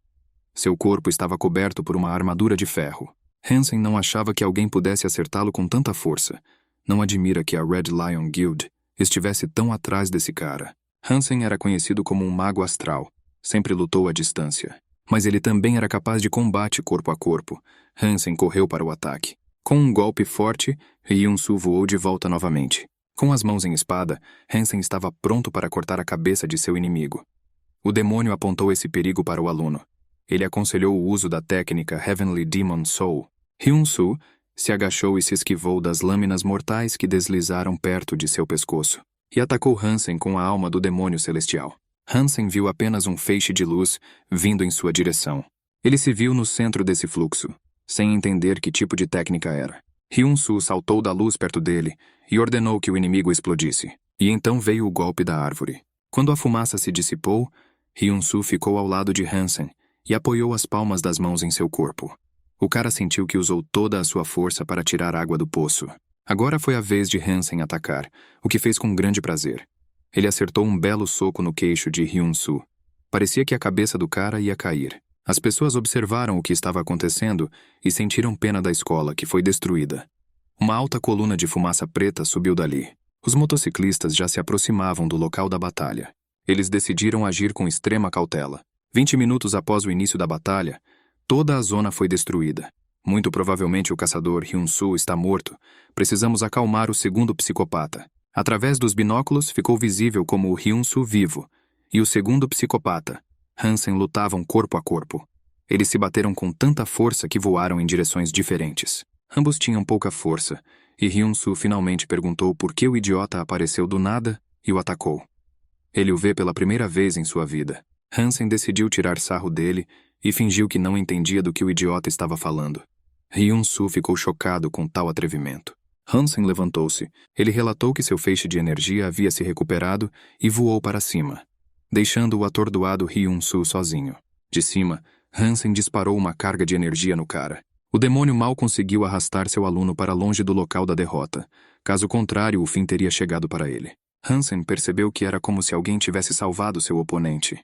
Seu corpo estava coberto por uma armadura de ferro. Hansen não achava que alguém pudesse acertá-lo com tanta força. Não admira que a Red Lion Guild estivesse tão atrás desse cara. Hansen era conhecido como um mago astral. Sempre lutou à distância. Mas ele também era capaz de combate corpo a corpo. Hansen correu para o ataque. Com um golpe forte, Hyun-Soo voou de volta novamente. Com as mãos em espada, Hansen estava pronto para cortar a cabeça de seu inimigo. O demônio apontou esse perigo para o aluno. Ele aconselhou o uso da técnica Heavenly Demon Soul. Hyun-Soo se agachou e se esquivou das lâminas mortais que deslizaram perto de seu pescoço, e atacou Hansen com a alma do demônio celestial. Hansen viu apenas um feixe de luz vindo em sua direção. Ele se viu no centro desse fluxo, sem entender que tipo de técnica era. Hyun-Soo saltou da luz perto dele e ordenou que o inimigo explodisse. E então veio o golpe da árvore. Quando a fumaça se dissipou, Hyun-Soo ficou ao lado de Hansen e apoiou as palmas das mãos em seu corpo. O cara sentiu que usou toda a sua força para tirar água do poço. Agora foi a vez de Hansen atacar, o que fez com grande prazer. Ele acertou um belo soco no queixo de Hyun-Soo. Parecia que a cabeça do cara ia cair. As pessoas observaram o que estava acontecendo e sentiram pena da escola, que foi destruída. Uma alta coluna de fumaça preta subiu dali. Os motociclistas já se aproximavam do local da batalha. Eles decidiram agir com extrema cautela. 20 minutos após o início da batalha, toda a zona foi destruída. Muito provavelmente o caçador Hyun-Soo está morto. Precisamos acalmar o segundo psicopata. Através dos binóculos ficou visível como o Hyun-Soo vivo e o segundo psicopata, Hansen, lutavam corpo a corpo. Eles se bateram com tanta força que voaram em direções diferentes. Ambos tinham pouca força, e Hyun-Soo finalmente perguntou por que o idiota apareceu do nada e o atacou. Ele o vê pela primeira vez em sua vida. Hansen decidiu tirar sarro dele e fingiu que não entendia do que o idiota estava falando. Hyun-Soo ficou chocado com tal atrevimento. Hansen levantou-se. Ele relatou que seu feixe de energia havia se recuperado e voou para cima, deixando o atordoado Hyun-Soo sozinho. De cima, Hansen disparou uma carga de energia no cara. O demônio mal conseguiu arrastar seu aluno para longe do local da derrota. Caso contrário, o fim teria chegado para ele. Hansen percebeu que era como se alguém tivesse salvado seu oponente.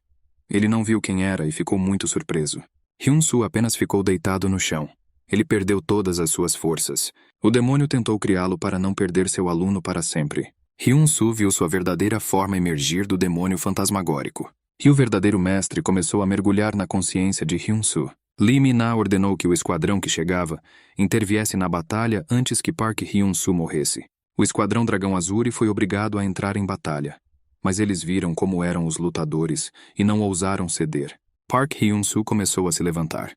Ele não viu quem era e ficou muito surpreso. Hyun-Soo apenas ficou deitado no chão. Ele perdeu todas as suas forças. O demônio tentou criá-lo para não perder seu aluno para sempre. Hyun-Soo viu sua verdadeira forma emergir do demônio fantasmagórico. E o verdadeiro mestre começou a mergulhar na consciência de Hyun-Soo. Lee Min-na ordenou que o esquadrão que chegava interviesse na batalha antes que Park Hyun-Soo morresse. O esquadrão Dragão Azuri foi obrigado a entrar em batalha. Mas eles viram como eram os lutadores e não ousaram ceder. Park Hyun-Soo começou a se levantar.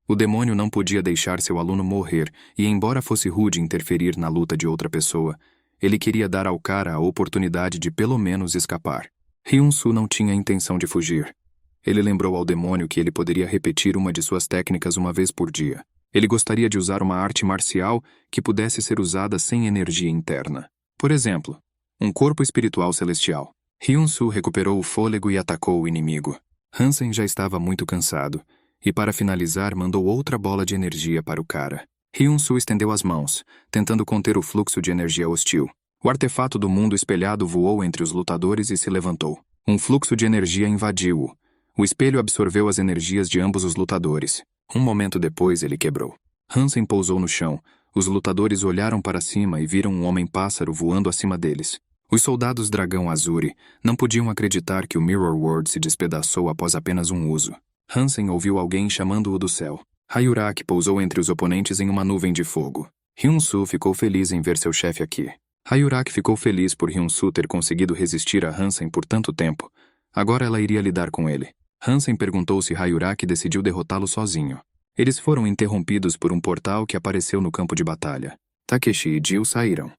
O demônio não podia deixar seu aluno morrer e, embora fosse rude interferir na luta de outra pessoa, ele queria dar ao cara a oportunidade de pelo menos escapar. Hyun-Soo não tinha intenção de fugir. Ele lembrou ao demônio que ele poderia repetir uma de suas técnicas uma vez por dia. Ele gostaria de usar uma arte marcial que pudesse ser usada sem energia interna. Por exemplo, um corpo espiritual celestial. Hyun-Soo recuperou o fôlego e atacou o inimigo. Hansen já estava muito cansado, e para finalizar mandou outra bola de energia para o cara. Hyun-Soo estendeu as mãos, tentando conter o fluxo de energia hostil. O artefato do mundo espelhado voou entre os lutadores e se levantou. Um fluxo de energia invadiu-o. O espelho absorveu as energias de ambos os lutadores. Um momento depois, ele quebrou. Hansen pousou no chão. Os lutadores olharam para cima e viram um homem-pássaro voando acima deles. Os soldados Dragão Azuri não podiam acreditar que o Mirror World se despedaçou após apenas um uso. Hansen ouviu alguém chamando-o do céu. Hayuraki pousou entre os oponentes em uma nuvem de fogo. Hyun-Soo ficou feliz em ver seu chefe aqui. Hayuraki ficou feliz por Hyun-Soo ter conseguido resistir a Hansen por tanto tempo. Agora ela iria lidar com ele. Hansen perguntou se Hayuraki decidiu derrotá-lo sozinho. Eles foram interrompidos por um portal que apareceu no campo de batalha. Takeshi e Jill saíram.